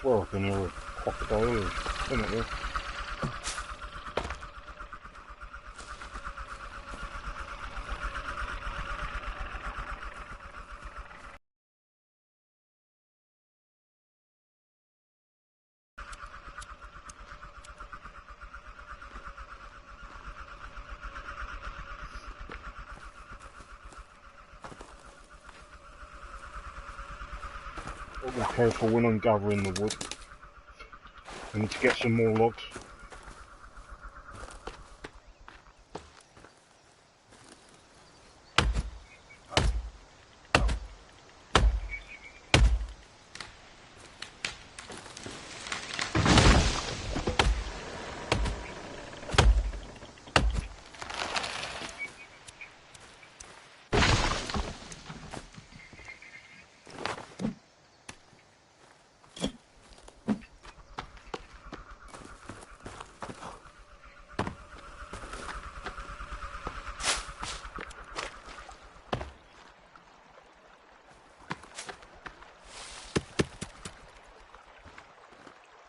swear I can hear a crocodile in it here. Be careful when I'm gathering the wood. I need to get some more logs.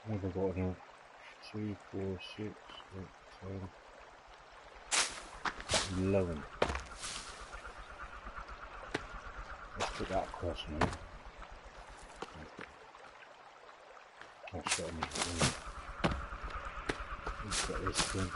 What have I got now? 2, 4, 6, 8, 10, 11. Let's put that across now. That's what I need to do. Let's get this thing.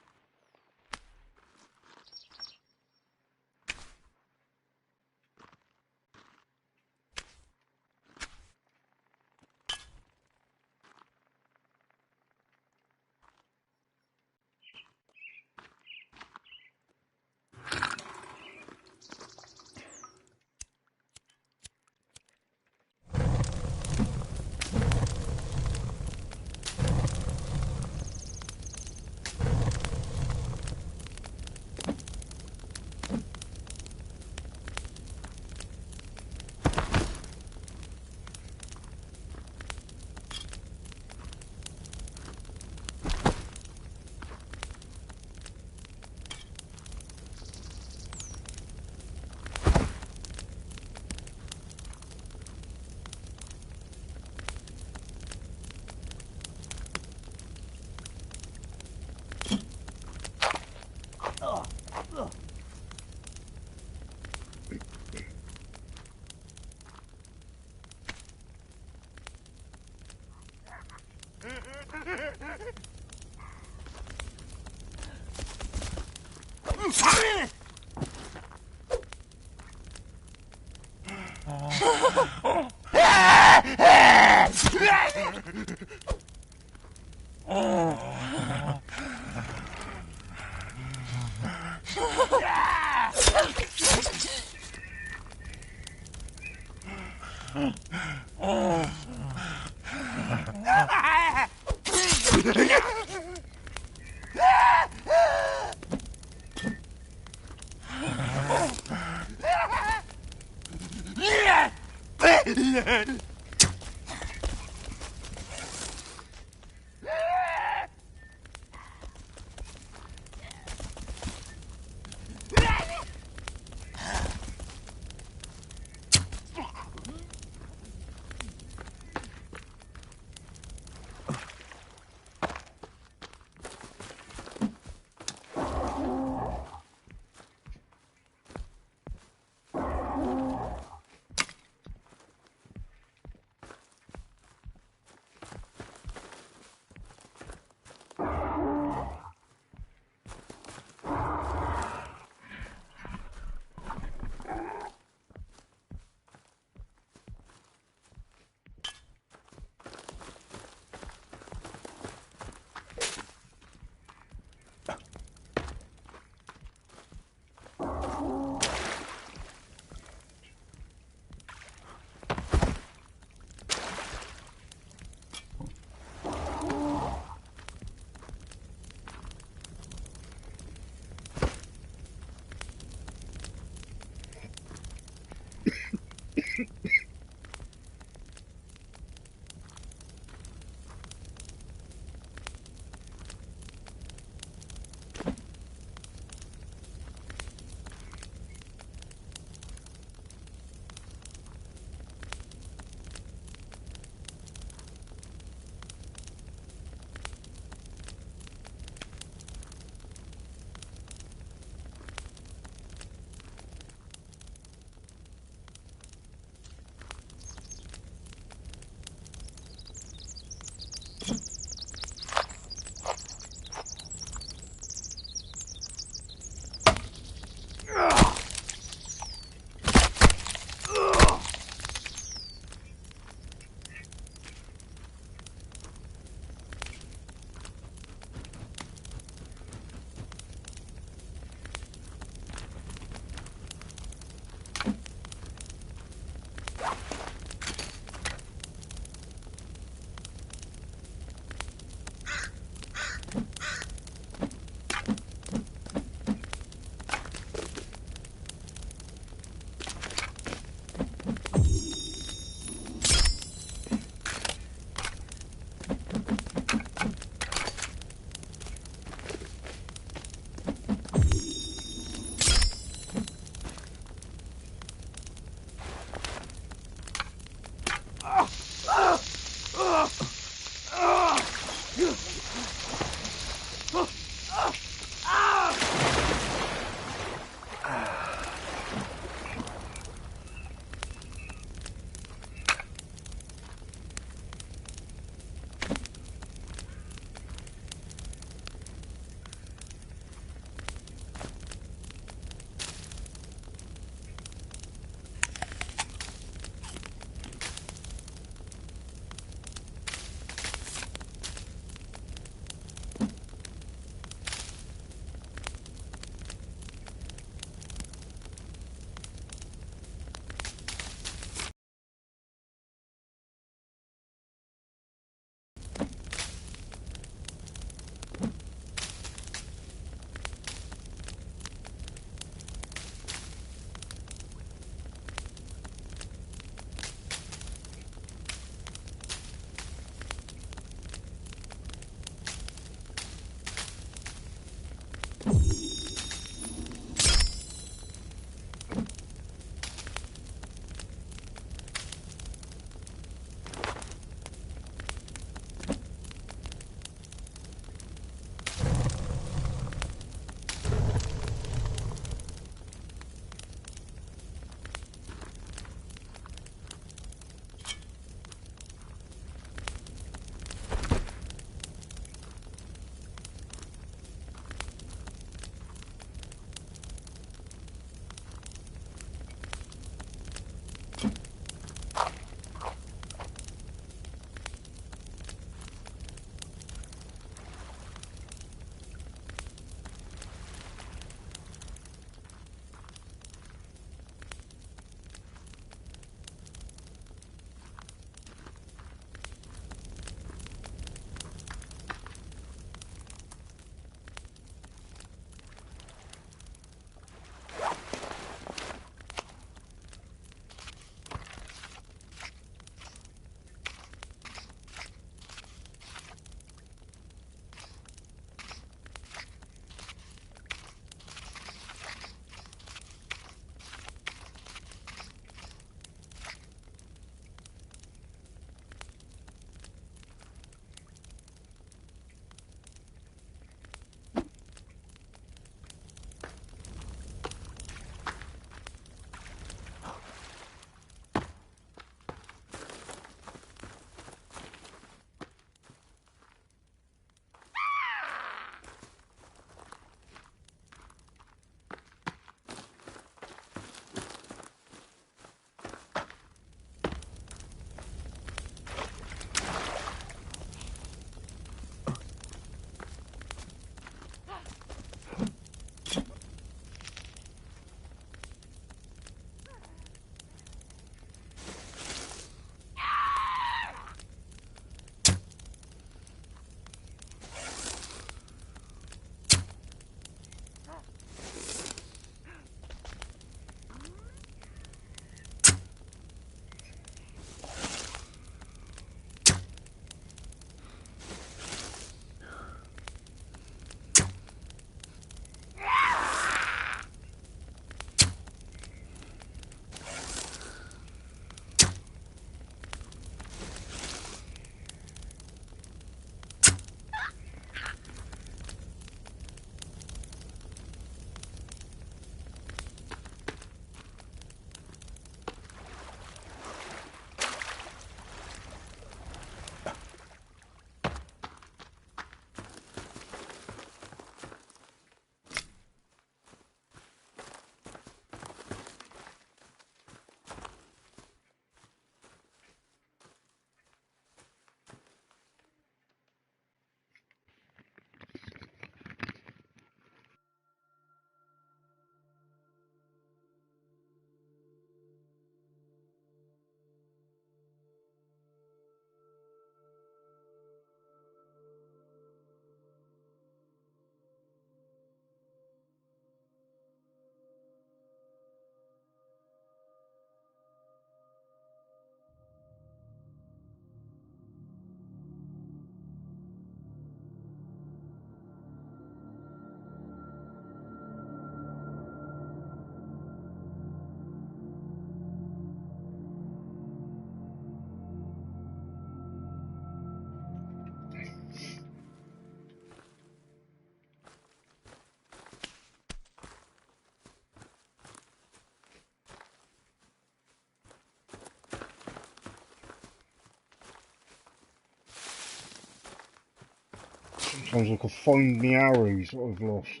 Sometimes I can find the arrows that I've lost.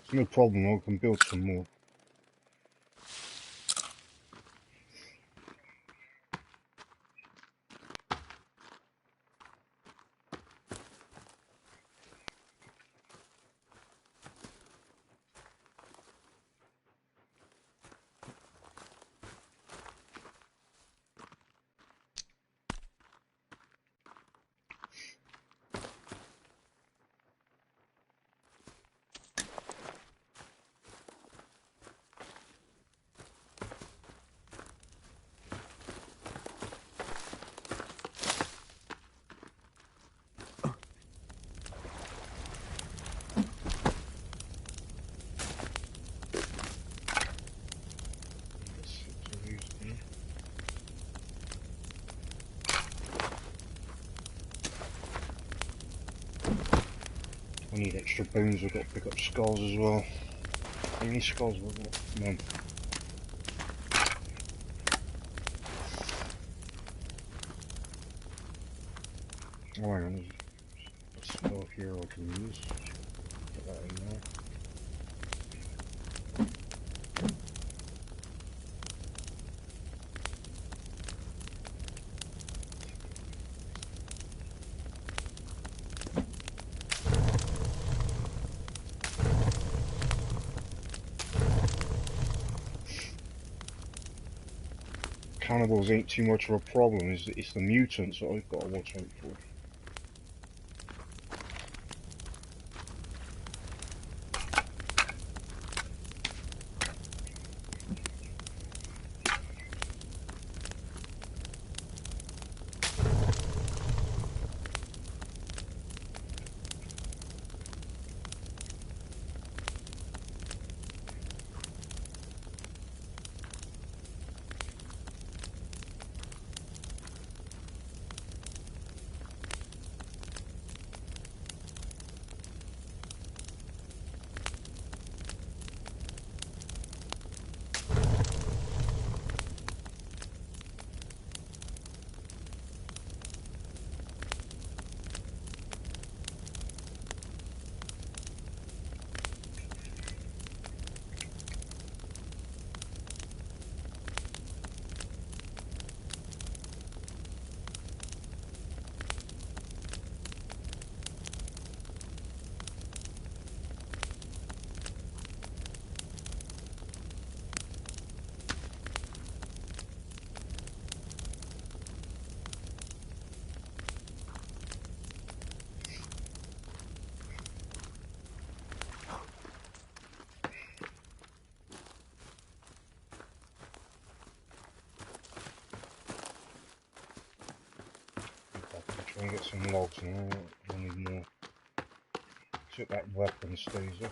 It's no problem, I can build some more. I need extra bones, I've got to pick up skulls as well. How many skulls have I got? None. Oh, hang on, there's a spell here I can use. Put that in there. Cannibals ain't too much of a problem, it's the mutants that I've got to watch out for. Try and get some logs now, I need more. See if that weapon stays up.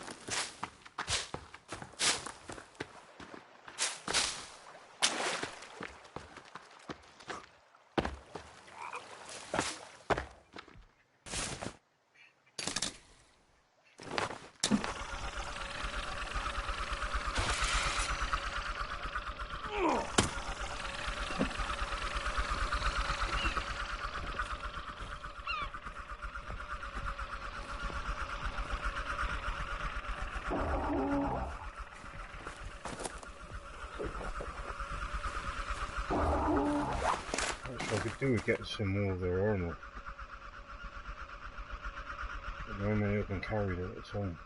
What I could do is get some more of their armour. But how many I can carry at a time.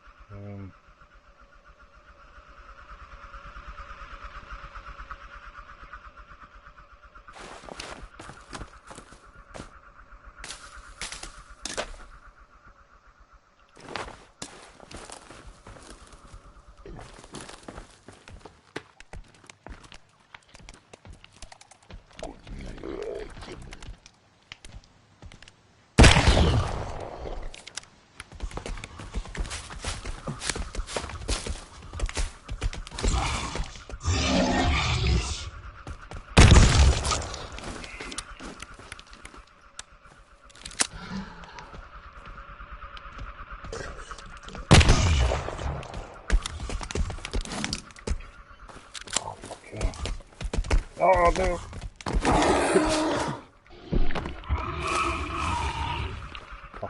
Oh no!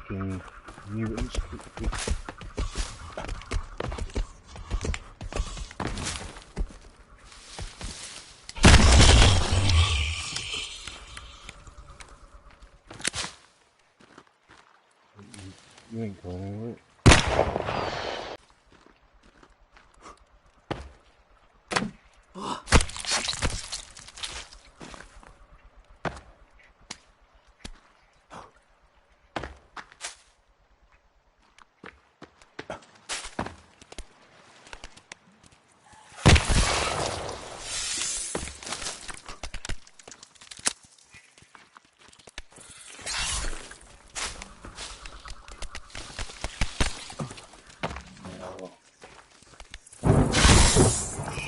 fucking mutants. You ain't going anywhere.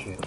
Shit.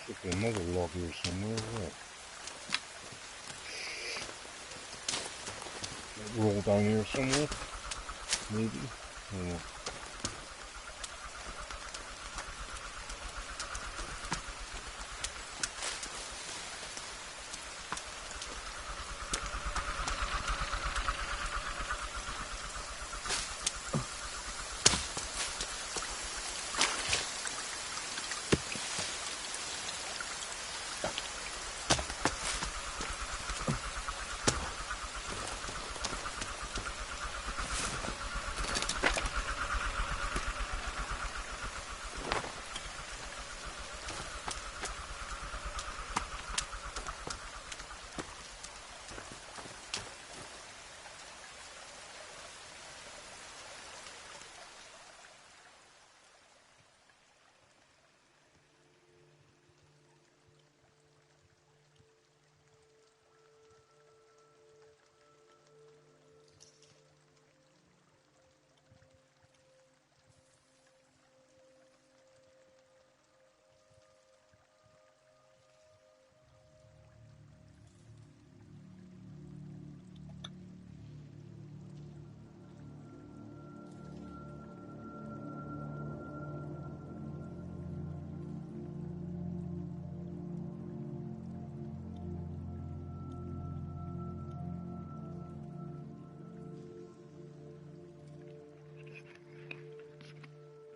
Should be another log here somewhere, right? Roll down here somewhere, maybe. Yeah.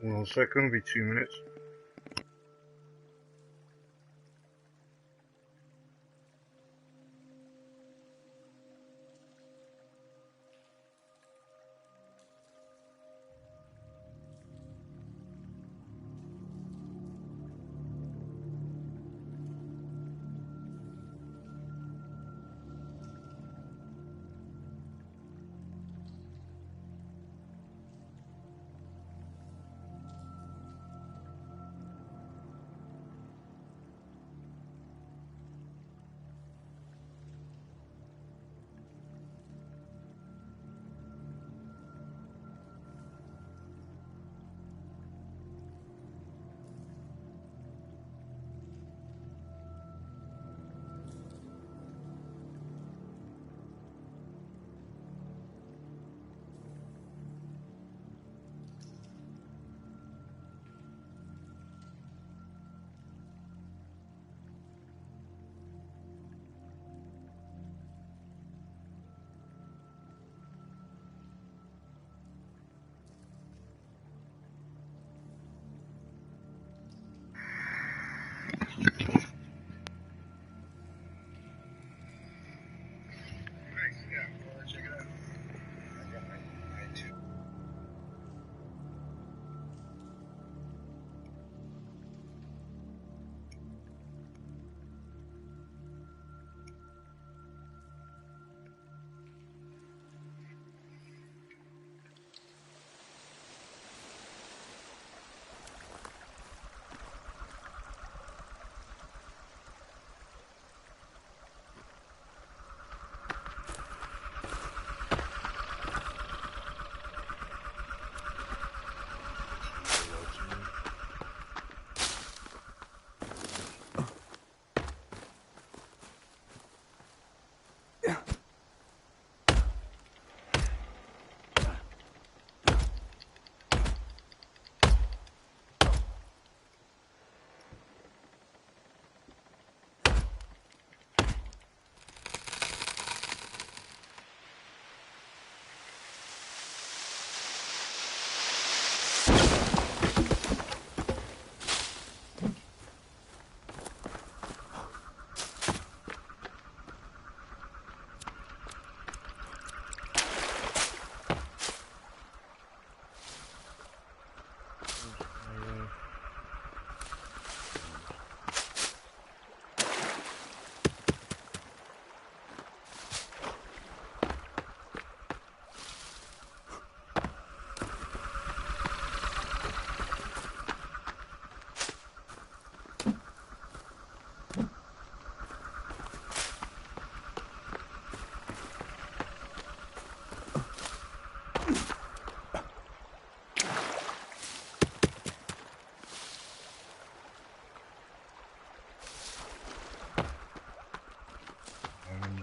Hold on a second, it'll be 2 minutes.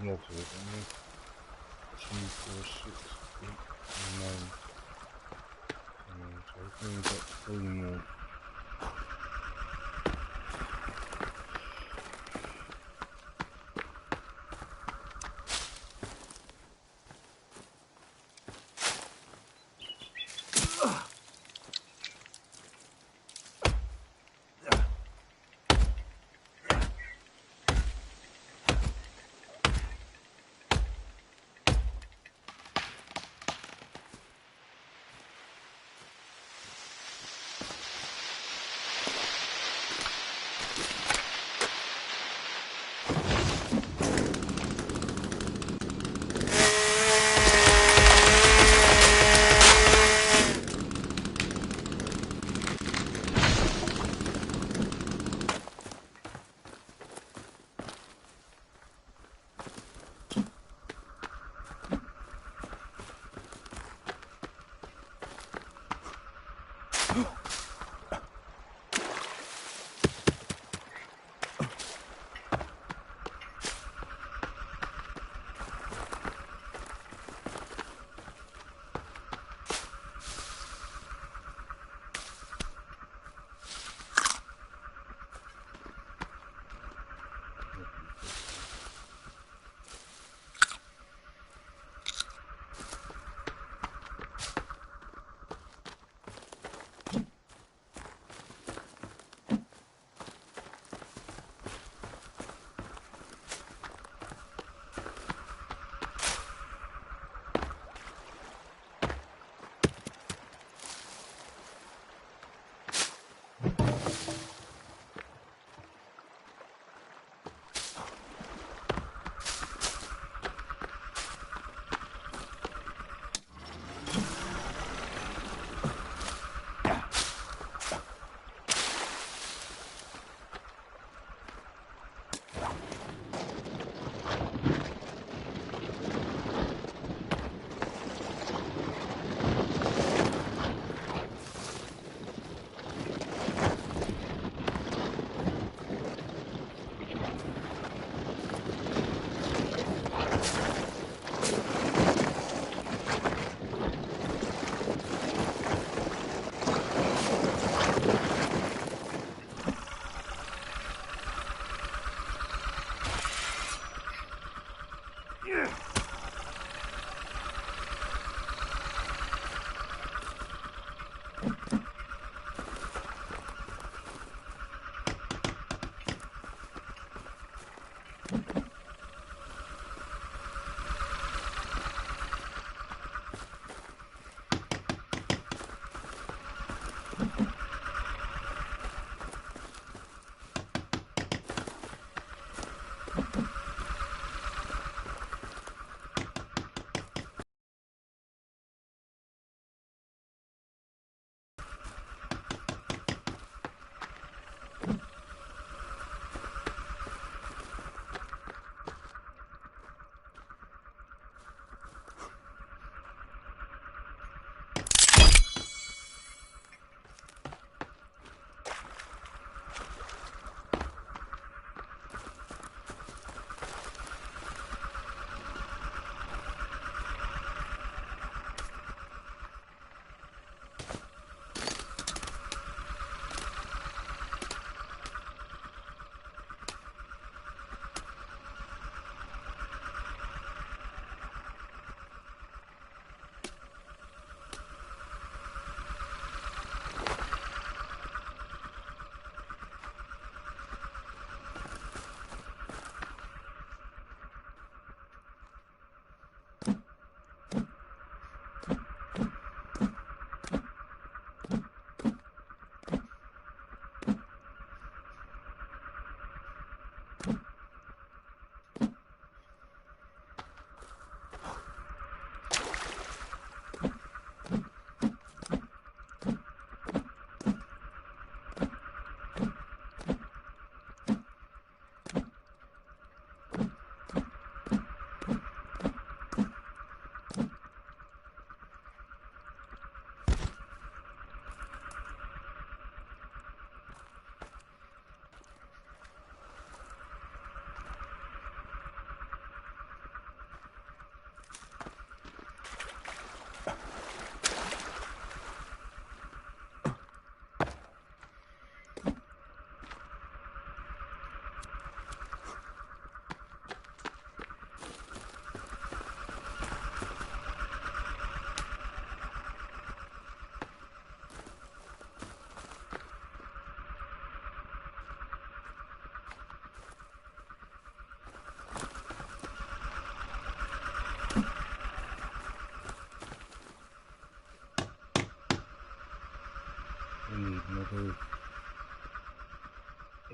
Lots of it, 2, 4, 6, 8, 9, 10, so I think we've got 3 more.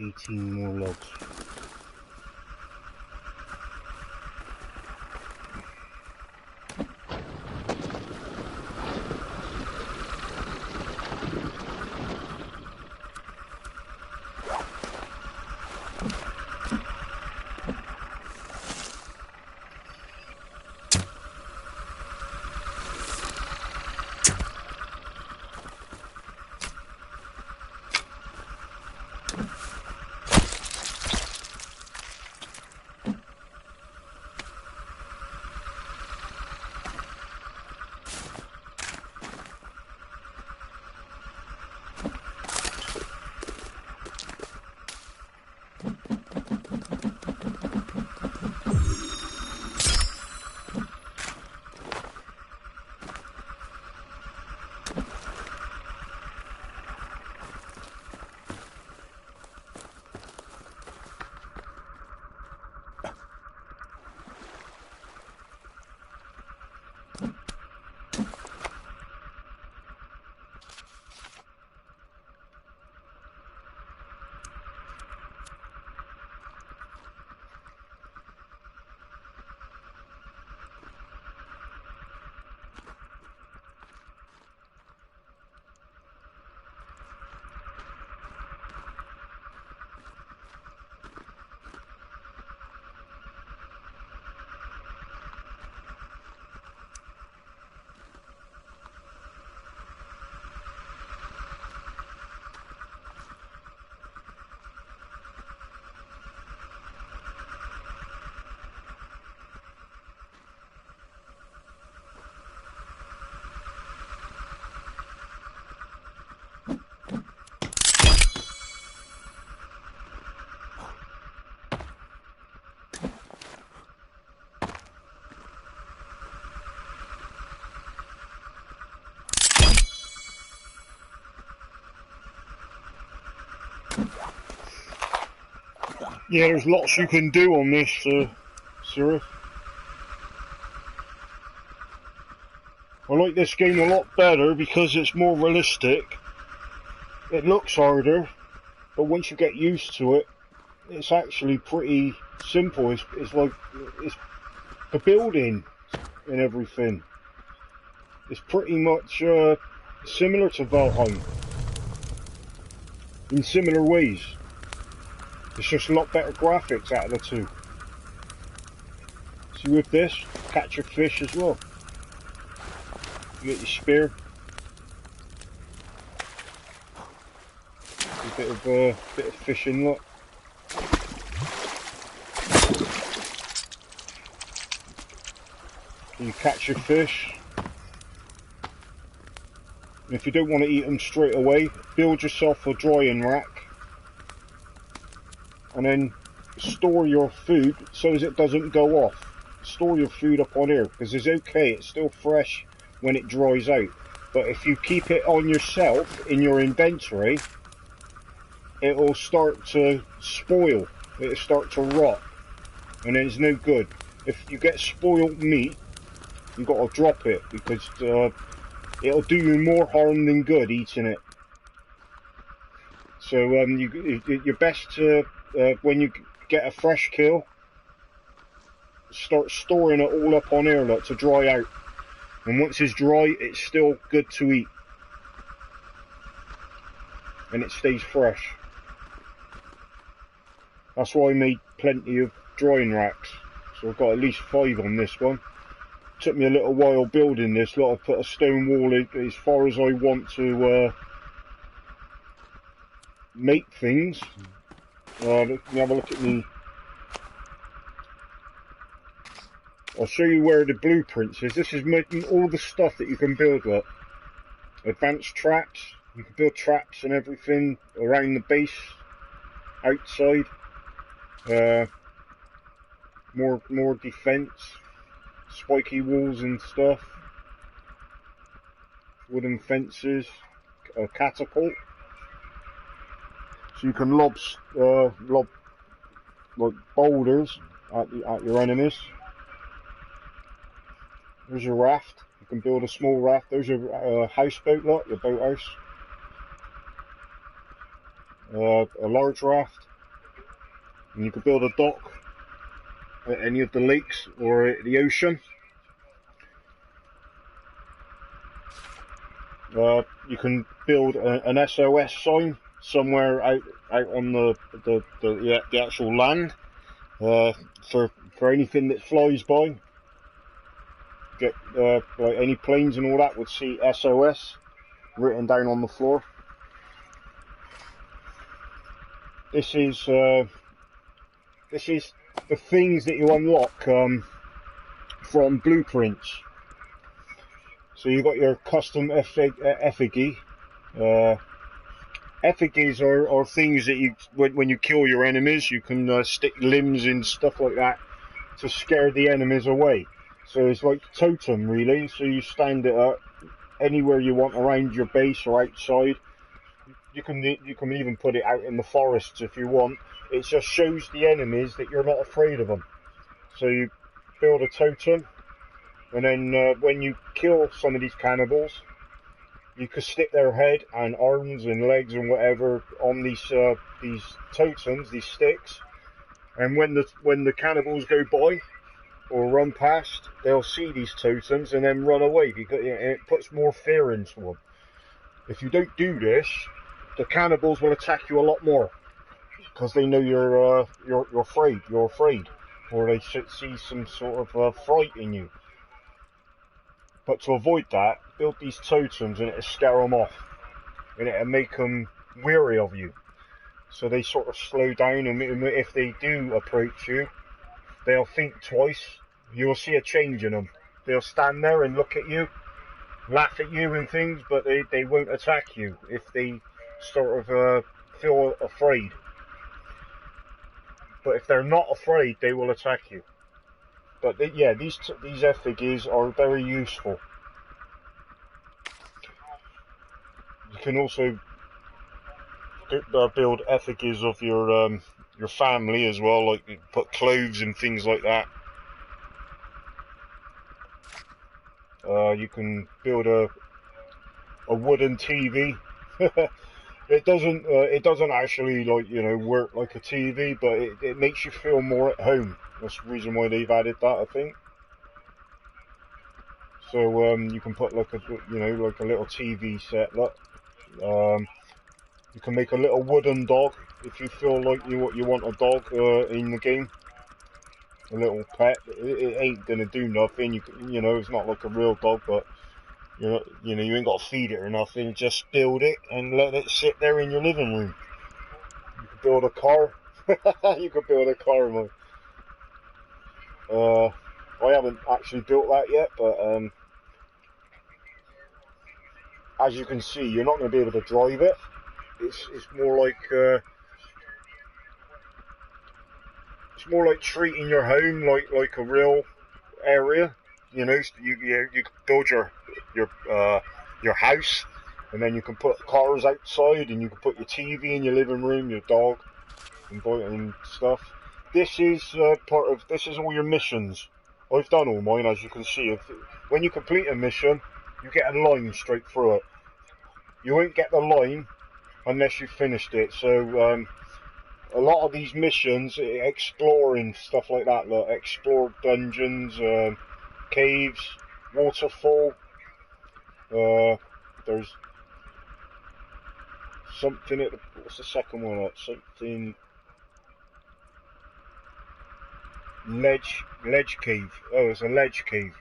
18 more logs. Yeah, there's lots you can do on this, Sirith. I like this game a lot better because it's more realistic. It looks harder, but once you get used to it, it's actually pretty simple. It's like it's the building and everything. It's pretty much similar to Valheim in similar ways. It's just a lot better graphics out of the two. See, with this, catch your fish as well. You get your spear. A bit of fishing, look. You catch your fish. And if you don't want to eat them straight away, build yourself a drying rack. And then store your food so as it doesn't go off. Store your food up on here, because it's okay, it's still fresh when it dries out. But if you keep it on yourself in your inventory, it will start to spoil, it'll start to rot, and then it's no good. If you get spoiled meat, you've got to drop it, because it'll do you more harm than good eating it. So you're best to, when you get a fresh kill, start storing it all up on here, like, to dry out. And once it's dry, it's still good to eat. And it stays fresh. That's why I made plenty of drying racks. So I've got at least 5 on this one. Took me a little while building this. Like, I put a stone wall in as far as I want to make things. Let me have a look at me. I'll show you where the blueprints is. This is making all the stuff that you can build with. Advanced traps. You can build traps and everything around the base, outside. More defense. Spiky walls and stuff. Wooden fences. A catapult. So you can lob like boulders at your enemies. There's your raft. You can build a small raft. There's your houseboat, lot, your boathouse. A large raft. And you can build a dock at any of the lakes or at the ocean. You can build an SOS sign somewhere out on the actual land for anything that flies by. Get like any planes and all that would see SOS written down on the floor. This is the things that you unlock from blueprints. So you've got your custom effigy. Effigies are things that you, when you kill your enemies, you can stick limbs and stuff like that to scare the enemies away. So it's like totem, really. So you stand it up anywhere you want around your base or outside. You can even put it out in the forests if you want. It just shows the enemies that you're not afraid of them. So you build a totem, and then when you kill some of these cannibals, you can stick their head and arms and legs and whatever on these totems, these sticks, and when the cannibals go by or run past, they'll see these totems and then run away, because it puts more fear into them. If you don't do this, the cannibals will attack you a lot more, because they know you're afraid, or they should see some sort of fright in you. But to avoid that, build these totems and it'll scare them off, and it'll make them weary of you. So they sort of slow down, and if they do approach you, they'll think twice. You'll see a change in them. They'll stand there and look at you, laugh at you and things, but they won't attack you if they sort of feel afraid. But if they're not afraid, they will attack you. But these effigies are very useful. You can also build effigies of your family as well, like you put clothes and things like that. You can build a wooden TV. It doesn't actually, like, work like a TV, but it makes you feel more at home. That's the reason why they've added that, I think. So you can put like a little TV set. Look, you can make a little wooden dog if you feel like you want a dog in the game. A little pet. It ain't gonna do nothing. It's not like a real dog, but you ain't got to feed it or nothing. Just build it and let it sit there in your living room. You could build a car. You could build a car, man. I haven't actually built that yet, but as you can see, you're not going to be able to drive it. It's more like treating your home like a real area. You can build your house, and then you can put cars outside, and you can put your TV in your living room, your dog, and stuff. This is this is all your missions. I've done all mine, as you can see. When you complete a mission, you get a line straight through it. You won't get the line unless you've finished it. So a lot of these missions, exploring stuff like that, like explore dungeons, caves, waterfall. There's something at what's the second one up? Something ledge cave. Oh, it's a ledge cave.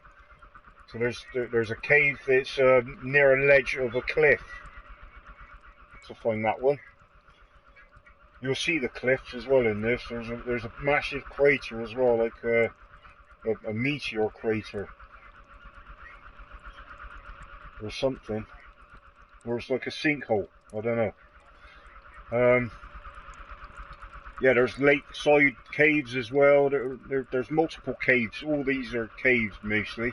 So there's a cave that's near a ledge of a cliff. To find that one, you'll see the cliffs as well in this. There's a massive crater as well, like a meteor crater or something, or it's like a sinkhole. I don't know. Yeah, there's lakeside caves as well. There's multiple caves. All these are caves mostly.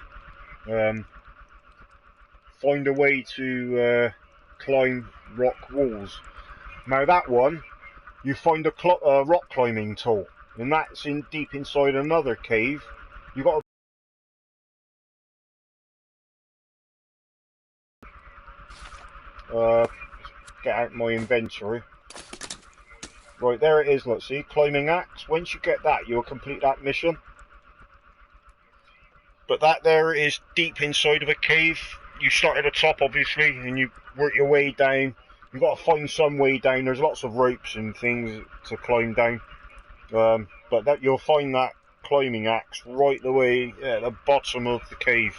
Find a way to climb rock walls. Now that one, you find a rock climbing tool, and that's deep inside another cave. You got to get out my inventory. Right, there it is, look, see, climbing axe. Once you get that, you'll complete that mission. But that there is deep inside of a cave. You start at the top, obviously, and you work your way down. You've got to find some way down. There's lots of ropes and things to climb down. But that you'll find that climbing axe right the way at the bottom of the cave.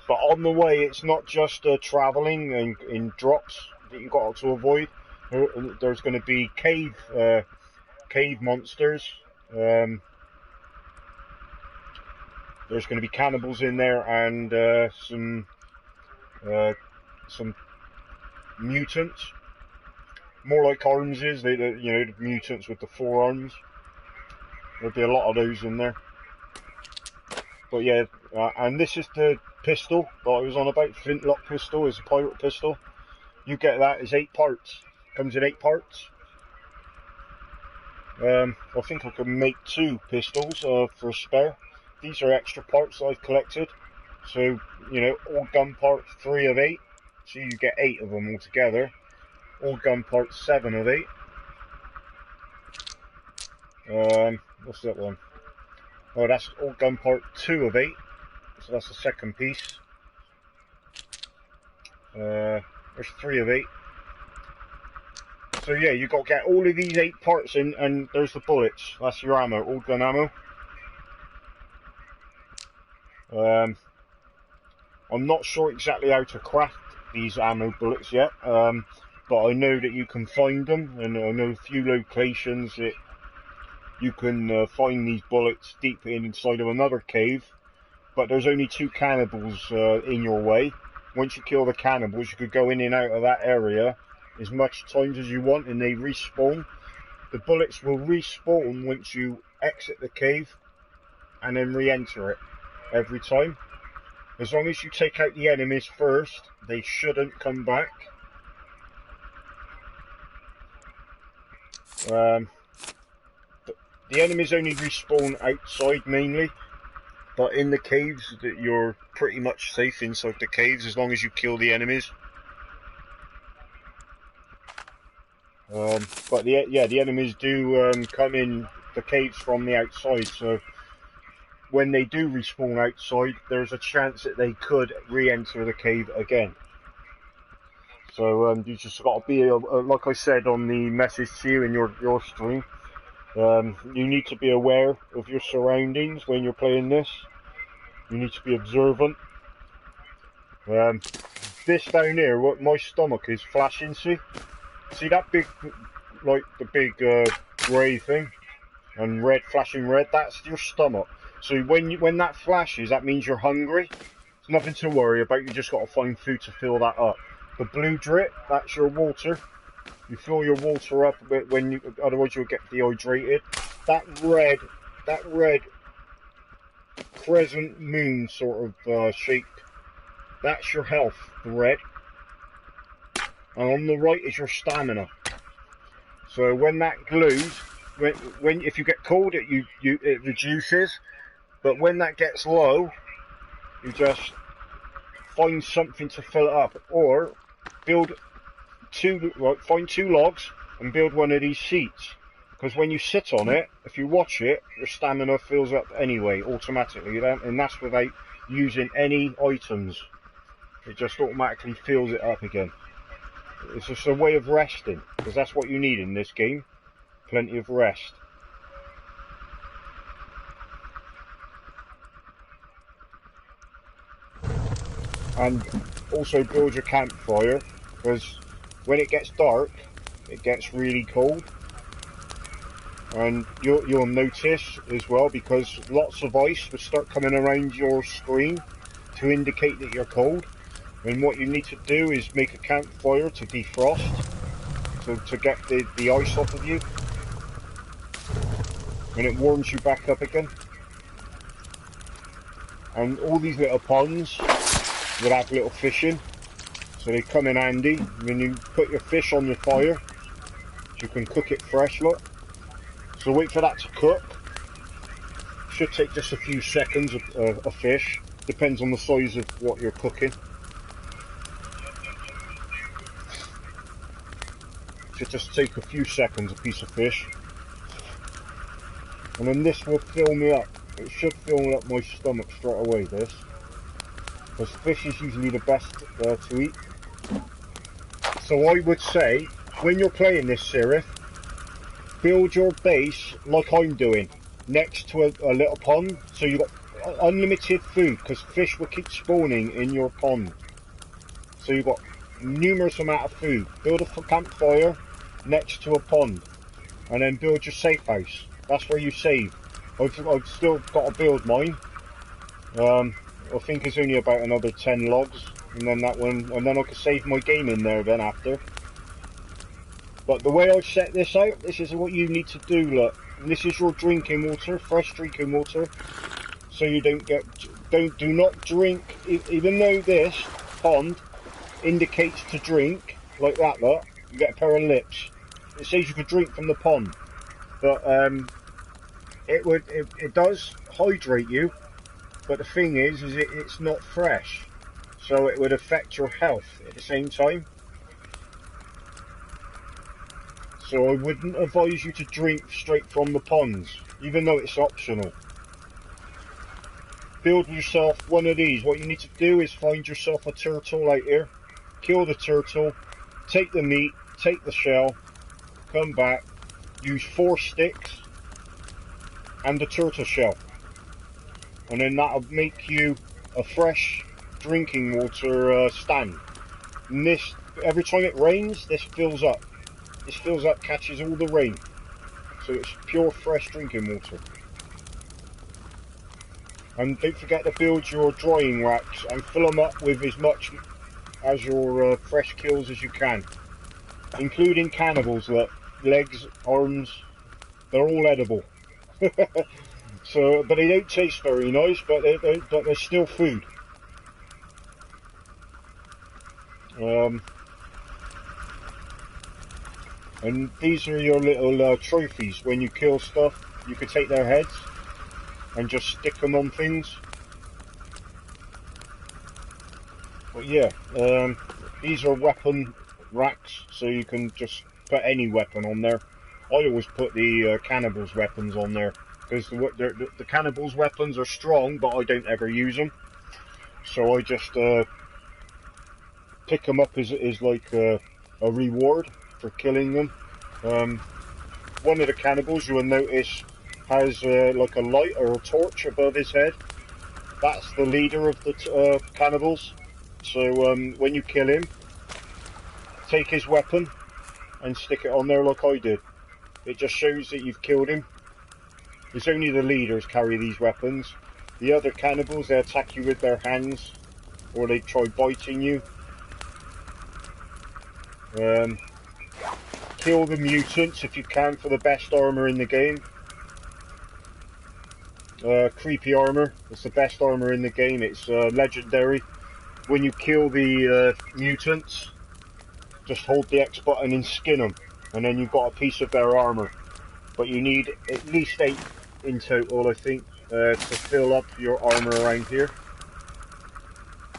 But on the way, it's not just travelling in drops that you've got to avoid. There's going to be cave monsters. There's going to be cannibals in there and some mutants, more like Armses. The mutants with the forearms. There'll be a lot of those in there. But yeah, and this is the pistol that I was on about. Flintlock pistol is a pirate pistol. You get that as 8 parts. Comes in 8 parts. I think I can make 2 pistols for a spare. These are extra parts that I've collected. So, all gun parts 3 of 8. So you get 8 of them altogether. All gun parts 7 of 8. What's that one? Oh, that's all gun part 2 of 8. So that's the second piece. There's 3 of 8. So yeah, you've got to get all of these 8 parts in, and there's the bullets. That's your ammo, all gun ammo. I'm not sure exactly how to craft these ammo bullets yet, but I know that you can find them, and I know a few locations that you can find these bullets deep inside of another cave. But there's only 2 cannibals in your way. Once you kill the cannibals, you could go in and out of that area as much times as you want, and they respawn. The bullets will respawn once you exit the cave and then re-enter it every time. As long as you take out the enemies first, they shouldn't come back. The enemies only respawn outside mainly, but in the caves that you're pretty much safe inside the caves as long as you kill the enemies. But the enemies do come in the caves from the outside, so when they do respawn outside, there's a chance that they could re-enter the cave again. So you just got to be, like I said on the message to you in your stream, you need to be aware of your surroundings when you're playing this. You need to be observant. This down here, what my stomach is flashing, see that big, like the big grey thing, and red, flashing red, that's your stomach. So when that flashes, that means you're hungry. There's nothing to worry about, you just got to find food to fill that up. The blue drip, that's your water. You fill your water up a bit otherwise you'll get dehydrated. That red crescent moon sort of shape, that's your health, the red. And on the right is your stamina. So when that glows, if you get cold, it reduces. But when that gets low, you just find something to fill it up, or find 2 logs and build one of these seats. Because when you sit on it, if you watch it, your stamina fills up anyway, automatically, and that's without using any items. It just automatically fills it up again. It's just a way of resting, because that's what you need in this game. Plenty of rest. And also build your campfire, because when it gets dark, it gets really cold. And you'll notice as well, because lots of ice will start coming around your screen to indicate that you're cold. And what you need to do is make a campfire to defrost, to get the ice off of you, and it warms you back up again. And all these little ponds will have little fish in, so they come in handy when you put your fish on your fire, so you can cook it fresh, look. So wait for that to cook. Should take just a few seconds of fish, depends on the size of what you're cooking. Should just take a few seconds, a piece of fish. And then this will fill me up. It should fill up my stomach straight away, this. Because fish is usually the best to eat. So I would say, when you're playing this Sirith, build your base like I'm doing, next to a little pond, so you've got unlimited food, because fish will keep spawning in your pond. So you've got numerous amount of food. Build a campfire next to a pond, and then build your safe house. That's where you save. I've still got to build mine. I think it's only about another 10 logs, and then that one, and then I can save my game in there then after. But the way I set this out, this is what you need to do, look. This is your drinking water, fresh drinking water. So you don't get, do not drink, even though this pond indicates to drink, like that, look, you get a pair of lips. It says you could drink from the pond. But it does hydrate you, but the thing is it's not fresh. So it would affect your health at the same time. So I wouldn't advise you to drink straight from the ponds, even though it's optional. Build yourself one of these. What you need to do is find yourself a turtle out here, kill the turtle, take the meat, take the shell, come back, use 4 sticks and the turtle shell. And then that'll make you a fresh drinking water stand. And this, every time it rains, this fills up. This fills up, catches all the rain. So it's pure fresh drinking water. And don't forget to build your drying racks and fill them up with as much as your fresh kills as you can. Including cannibals, look. Legs, arms, they're all edible. So, but they don't taste very nice, but they're still food. And these are your little trophies. When you kill stuff, you can take their heads and just stick them on things. But yeah, these are weapon racks, so you can just put any weapon on there. I always put the cannibals' weapons on there, because the cannibals' weapons are strong, but I don't ever use them. So I just pick them up as like a reward for killing them. One of the cannibals, you will notice, has like a light or a torch above his head. That's the leader of the cannibals. So when you kill him, take his weapon and stick it on there like I did. It just shows that you've killed him. It's only the leaders carry these weapons. The other cannibals, they attack you with their hands, or they try biting you. Kill the mutants if you can for the best armor in the game. Creepy armor, it's the best armor in the game. It's legendary. When you kill the mutants, just hold the X button and skin them, and then you've got a piece of their armor. But you need at least 8 in total, I think, to fill up your armor around here.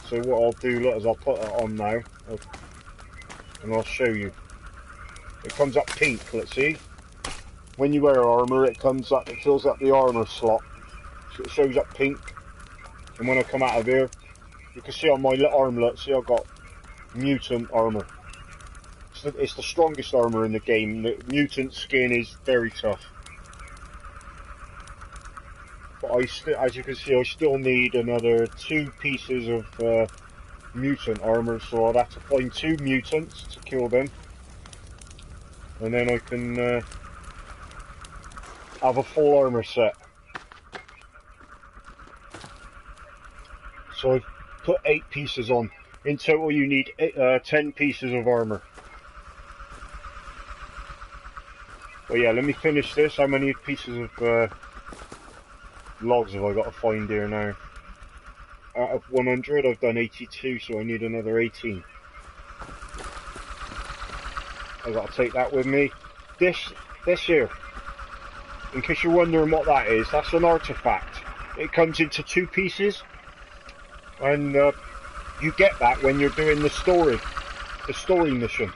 So what I'll do, look, is I'll put it on now, and I'll show you. It comes up pink, let's see. When you wear armor, it comes up, it fills up the armor slot. So it shows up pink. And when I come out of here, you can see on my little armlet, see I've got mutant armor. It's the strongest armor in the game. The mutant skin is very tough. But as you can see, I still need another 2 pieces of mutant armor, so I'd have to find 2 mutants to kill them. And then I can have a full armor set. So I've put 8 pieces on. In total you need 10 pieces of armor. Well, yeah, let me finish this. How many pieces of logs have I got to find here now? Out of 100, I've done 82, so I need another 18. I've got to take that with me. This here, in case you're wondering what that is, that's an artifact. It comes into 2 pieces, and you get that when you're doing the story mission.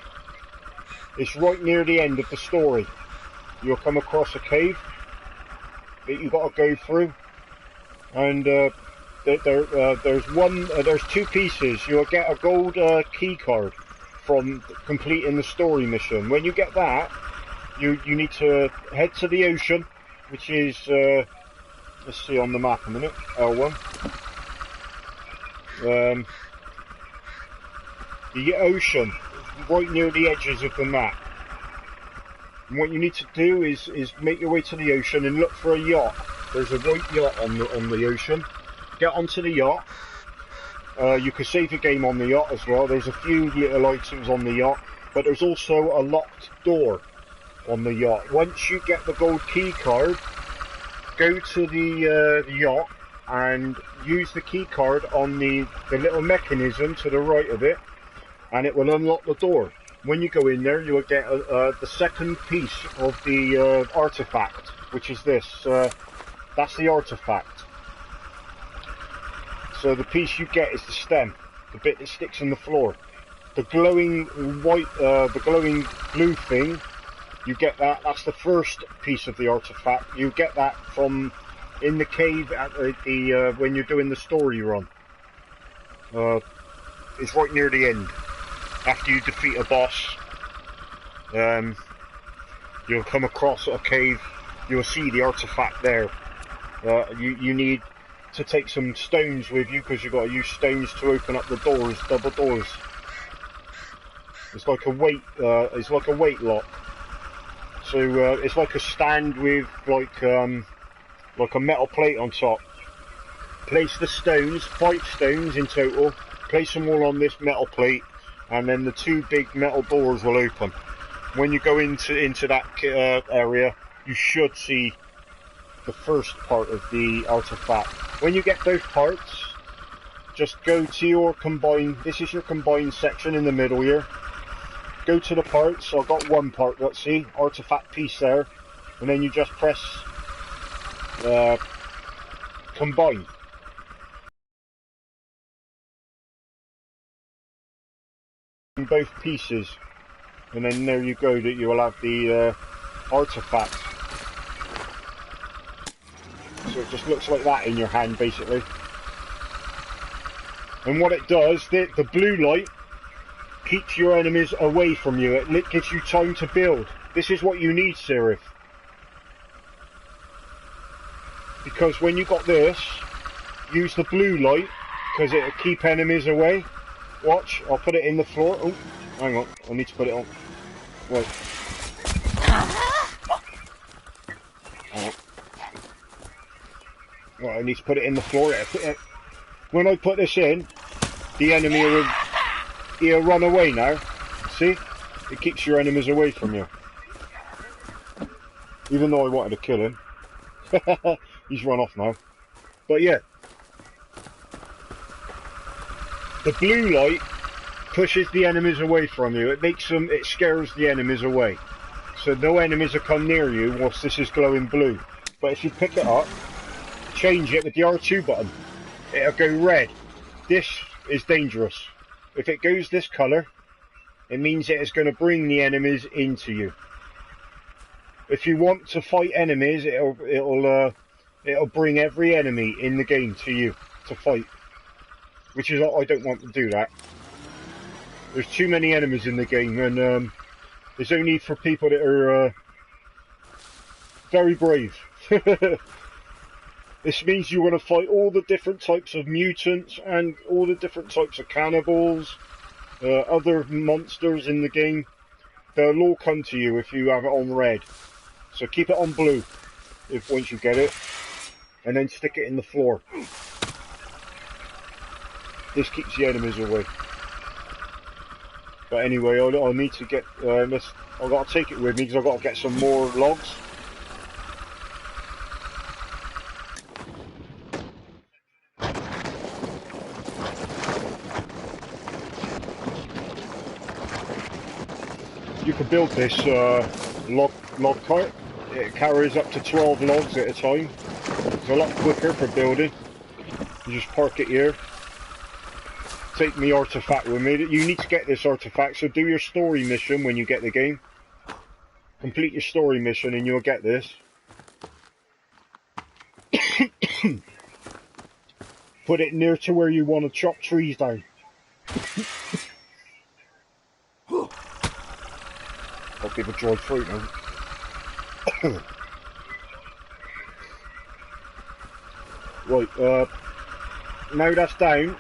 It's right near the end of the story. You'll come across a cave that you've got to go through, and there's two pieces. You'll get a gold key card from completing the story mission. When you get that, you need to head to the ocean, which is let's see on the map a minute. L1. The ocean, right near the edges of the map. And what you need to do is make your way to the ocean and look for a yacht. There's a white yacht on the ocean. Get onto the yacht. You can save your game on the yacht as well. There's a few little items on the yacht, but there's also a locked door on the yacht. Once you get the gold key card, go to the yacht and use the key card on the little mechanism to the right of it, and it will unlock the door. When you go in there, you will get the second piece of the artifact, which is this. That's the artifact. So the piece you get is the stem, the bit that sticks in the floor. The glowing white, the glowing blue thing, you get that. That's the first piece of the artifact. You get that from in the cave at the when you're doing the story run. It's right near the end. After you defeat a boss, you'll come across a cave. You'll see the artifact there. You need to take some stones with you because you've got to use stones to open up the doors, double doors. It's like a weight. It's like a weight lock. So it's like a stand with like a metal plate on top. Place the stones, 5 stones in total. Place them all on this metal plate, and then the 2 big metal doors will open. When you go into that area, you should see the first part of the artifact. When you get both parts, just go to your combine. This is your combine section in the middle here. Go to the parts. I've got one part. Let's see, artifact piece there, and then you just press combine. Both pieces, and then there you go, that you will have the artifact. So it just looks like that in your hand basically. And what it does, the blue light keeps your enemies away from you. It gives you time to build. This is what you need, Seraph. Because when you got this, use the blue light because it'll keep enemies away. Watch, I'll put it in the floor. Oh, hang on, I need to put it on. Wait. Right, I need to put it in the floor. When I put this in, the enemy he'll run away now. See? It keeps your enemies away from you. Even though I wanted to kill him. He's run off now. But yeah. The blue light pushes the enemies away from you. It scares the enemies away. So no enemies will come near you whilst this is glowing blue. But if you pick it up, change it with the R2 button, it'll go red. This is dangerous. If it goes this colour, it means it is going to bring the enemies into you. If you want to fight enemies, it'll bring every enemy in the game to you to fight. Which is, I don't want to do that. There's too many enemies in the game, and it's only for people that are very brave. This means you want to fight all the different types of mutants and all the different types of cannibals, other monsters in the game. They'll all come to you if you have it on red. So keep it on blue once you get it, and then stick it in the floor. This keeps the enemies away. But anyway, I'll need to get this. I've got to take it with me because I've got to get some more logs. You can build this log cart. It carries up to 12 logs at a time. It's a lot quicker for building. You just park it here. take me artifact with me. You need to get this artifact, so do your story mission when you get the game. Complete your story mission and you'll get this. Put it near to where you want to chop trees down. I'll give a dried fruit now. Right, now that's down,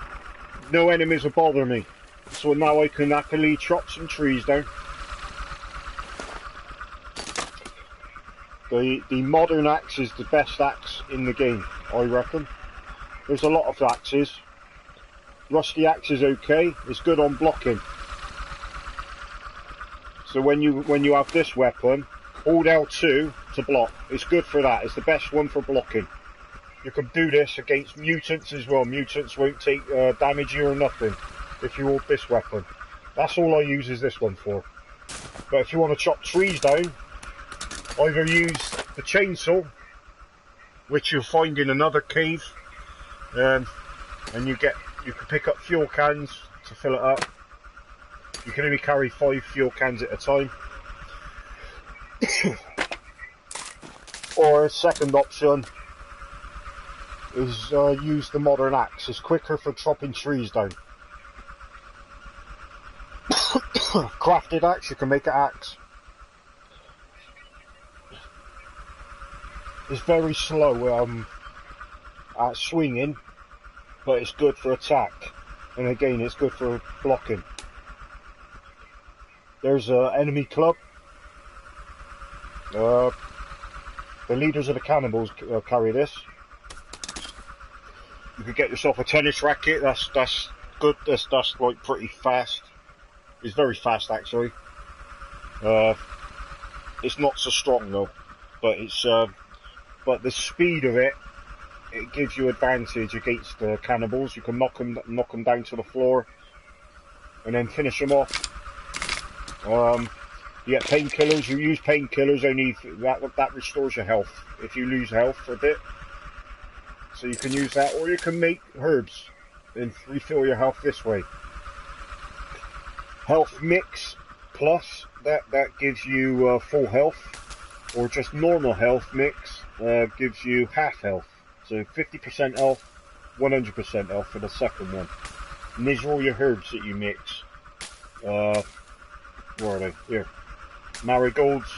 no enemies will bother me. So now I can happily chop some trees down. The modern axe is the best axe in the game, I reckon. There's a lot of axes. Rusty axe is okay, it's good on blocking. So when you have this weapon, hold L2 to block. It's good for that, it's the best one for blocking. You can do this against mutants as well. Mutants won't take damage you or nothing if you hold this weapon. That's all I use is this one for. But if you want to chop trees down, either use the chainsaw, which you'll find in another cave, and you can pick up fuel cans to fill it up. You can only carry 5 fuel cans at a time. Or a second option is use the modern axe. It's quicker for chopping trees down. Crafted axe, you can make an axe. It's very slow at swinging, but it's good for attack, and again it's good for blocking. There's an enemy club. The leaders of the cannibals carry this. You could get yourself a tennis racket. That's good. That's like pretty fast. It's very fast actually. It's not so strong though, but it's but the speed of it gives you advantage against the cannibals. You can knock them down to the floor, and then finish them off. You get painkillers. You use painkillers only that restores your health if you lose health for a bit. So you can use that, or you can make herbs and refill your health this way. Health mix plus that gives you full health, or just normal health mix gives you half health. So 50% health, 100% health for the second one. And these are all your herbs that you mix. Where are they? Here. Marigolds,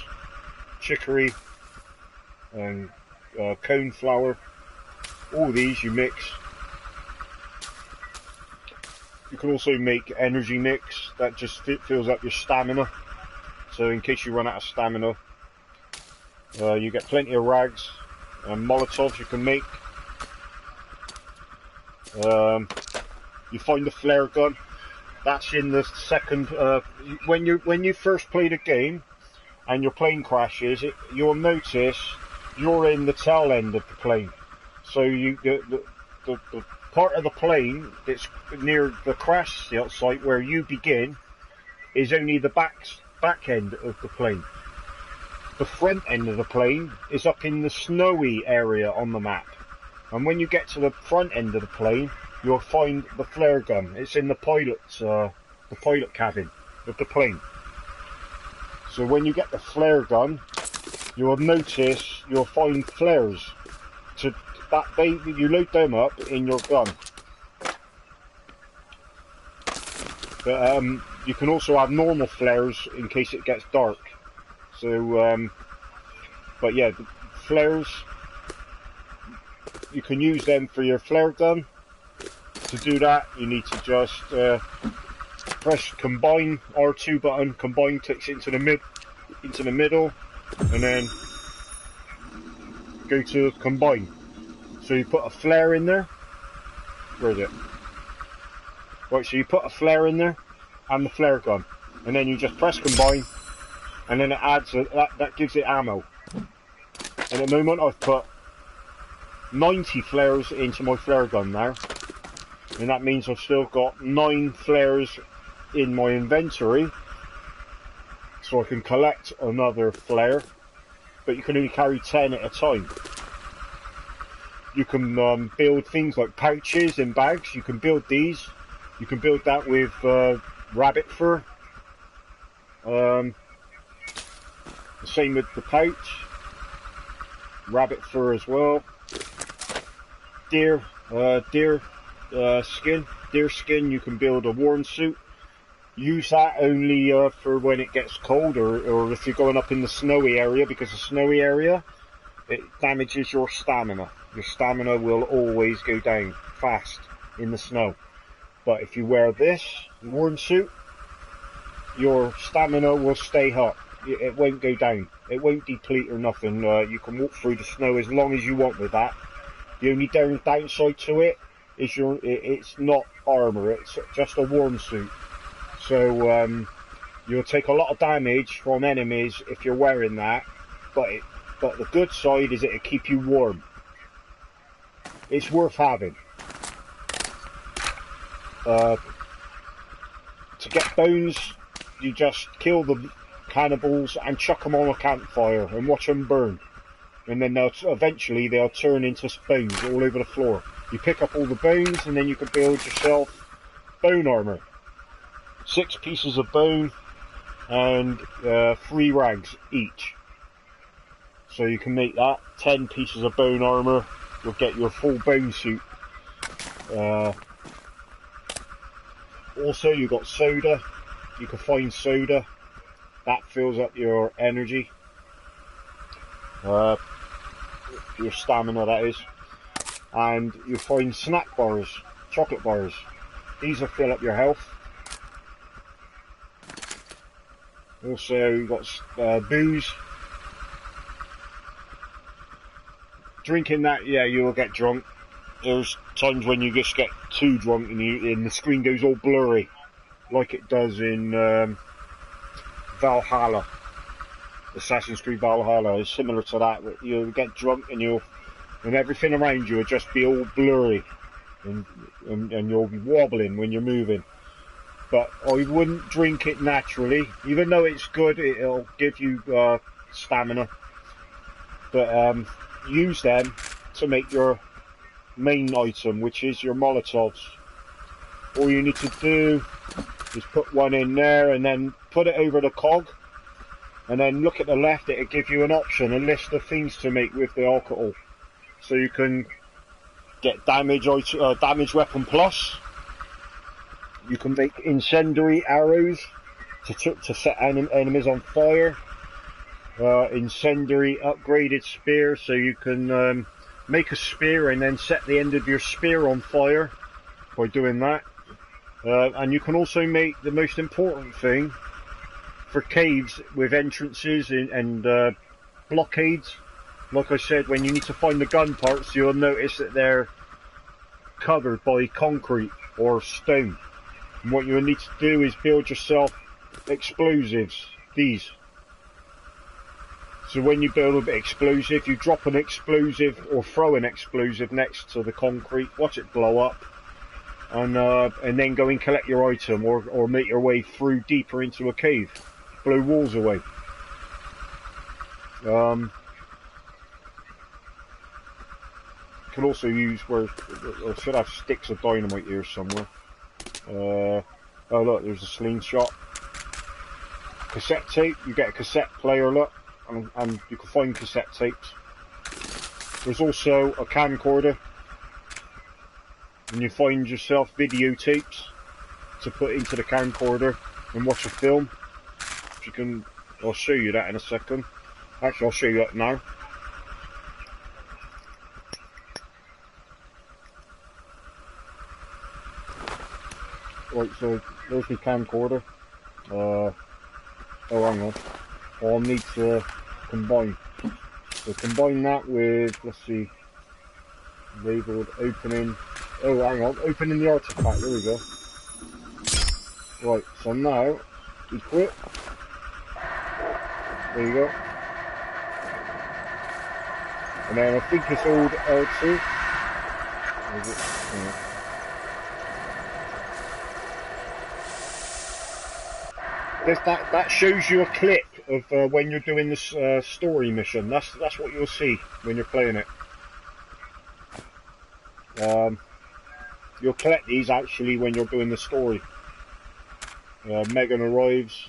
chicory, and coneflower. All these you mix. You can also make energy mix. That just fills up your stamina. So in case you run out of stamina, you get plenty of rags and molotovs you can make. You find the flare gun. That's in the second. When you first play the game and your plane crashes, you'll notice you're in the tail end of the plane. So the part of the plane that's near the crash site where you begin is only the back end of the plane. The front end of the plane is up in the snowy area on the map. And when you get to the front end of the plane, you'll find the flare gun. It's in the pilot cabin of the plane. So when you get the flare gun, you'll notice you'll find flares. You load them up in your gun. But you can also have normal flares in case it gets dark. So, but yeah, the flares, you can use them for your flare gun. To do that, you need to just press combine, R2 button, combine takes it into the middle, and then go to combine. So you put a flare in there. Where is it? Right, so you put a flare in there and the flare gun, and then you just press combine, and then it adds that gives it ammo. And at the moment I've put 90 flares into my flare gun now, and that means I've still got 9 flares in my inventory, so I can collect another flare, but you can only carry 10 at a time. You can build things like pouches and bags. You can build these. You can build that with rabbit fur. The same with the pouch. Rabbit fur as well. Deer skin. You can build a warm suit. Use that only for when it gets cold, or if you're going up in the snowy area, because the snowy area, it damages your stamina. Your stamina will always go down fast in the snow. But if you wear this warm suit, your stamina will stay up. It won't go down. It won't deplete or nothing. You can walk through the snow as long as you want with that. The only downside to it is it's not armor. It's just a warm suit. So you'll take a lot of damage from enemies if you're wearing that. But the good side is it'll keep you warm. It's worth having. To get bones, you just kill the cannibals and chuck them on a campfire and watch them burn. And then eventually they'll turn into bones all over the floor. You pick up all the bones and then you can build yourself bone armor. 6 pieces of bone and 3 rags each. So you can make that 10 pieces of bone armor. You'll get your full bone suit. Also, you've got soda. You can find soda. That fills up your energy. Your stamina, that is. And you find snack bars, chocolate bars. These will fill up your health. Also, you've got booze. Drinking that, yeah, you will get drunk. There's times when you just get too drunk and the screen goes all blurry, like it does in Valhalla. Assassin's Creed Valhalla is similar to that. You'll get drunk and everything around you will just be all blurry, and you'll be wobbling when you're moving. But I wouldn't drink it naturally, even though it's good. It'll give you stamina. But use them to make your main item, which is your Molotovs. All you need to do is put one in there and then put it over the cog, and then look at the left. It'll give you an option, a list of things to make with the alcohol. So you can get damage weapon plus. You can make incendiary arrows to set enemies on fire. Incendiary upgraded spear, so you can make a spear and then set the end of your spear on fire by doing that. And you can also make the most important thing for caves with entrances and blockades. Like I said, when you need to find the gun parts, you'll notice that they're covered by concrete or stone. And what you need to do is build yourself explosives, these. So when you build an explosive, you drop an explosive or throw an explosive next to the concrete, watch it blow up, and then go and collect your item, or make your way through deeper into a cave, blow walls away. You can also use I should have sticks of dynamite here somewhere. Oh look, there's a slingshot. Cassette tape, you get a cassette player, look. And you can find cassette tapes. There's also a camcorder, and you find yourself videotapes to put into the camcorder and watch a film. If you can, I'll show you that in a second. Actually, I'll show you that now. Right, so there's the camcorder. Oh, hang on. I'll need to combine. So combine that with, let's see, labeled opening. Oh, hang on, opening the artifact. There we go. Right, so now equip. There you go. And then I think it's old L2. Is it? Yeah. That shows you a clip of when you're doing this story mission. That's what you'll see when you're playing it. You'll collect these actually when you're doing the story. Megan arrives.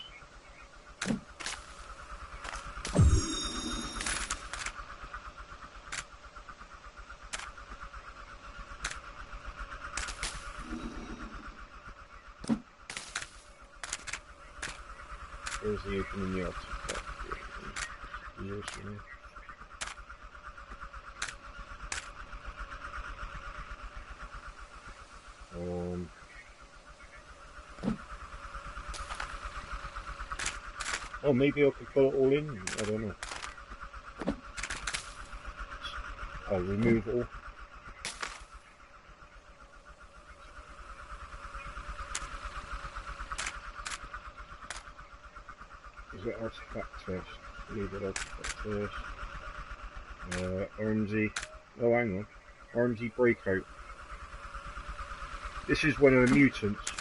Where's the opening yard? Years for me. Oh, maybe I could put it all in. I don't know. I'll remove all. Is it artifact test? Leave it artifact test. Armsy. Oh, hang on. Armsy breakout. This is one of the mutants.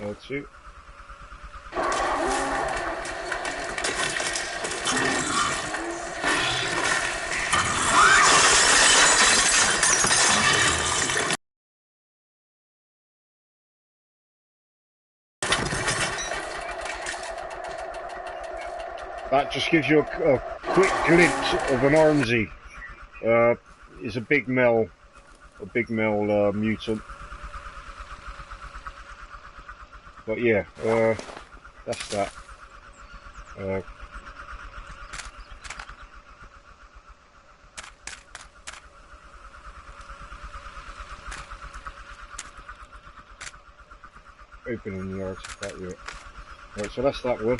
L2. That just gives you a quick glimpse of an Armsy. Is a big male mutant. But yeah, that's that. Opening the artifact, yeah. Right, so that's that one.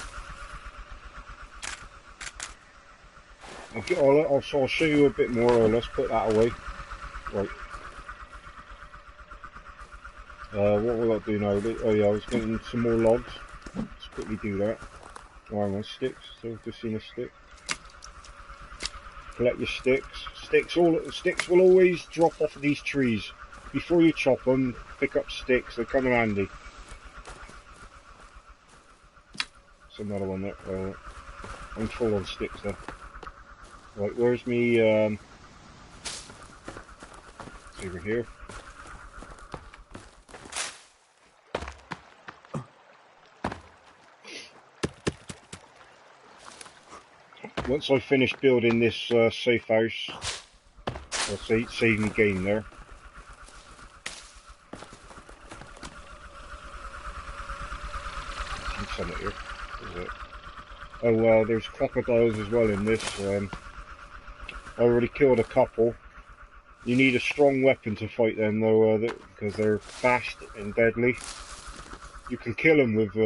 I'll show you a bit more. Let's put that away. Right. What will I do now? Oh yeah, I was getting some more logs. Let's quickly do that. Oh, hang on, sticks. So I've just seen a stick. Collect your sticks. Sticks will always drop off of these trees. Before you chop them, pick up sticks. They come in handy. It's another one there. I'm full on sticks there. Right, where's me? It's over here. Once I finish building this safe house, I'll save me game there. Some here. Is it? Oh, there's crocodiles as well in this. I already killed a couple. You need a strong weapon to fight them though, because they're fast and deadly. You can kill them with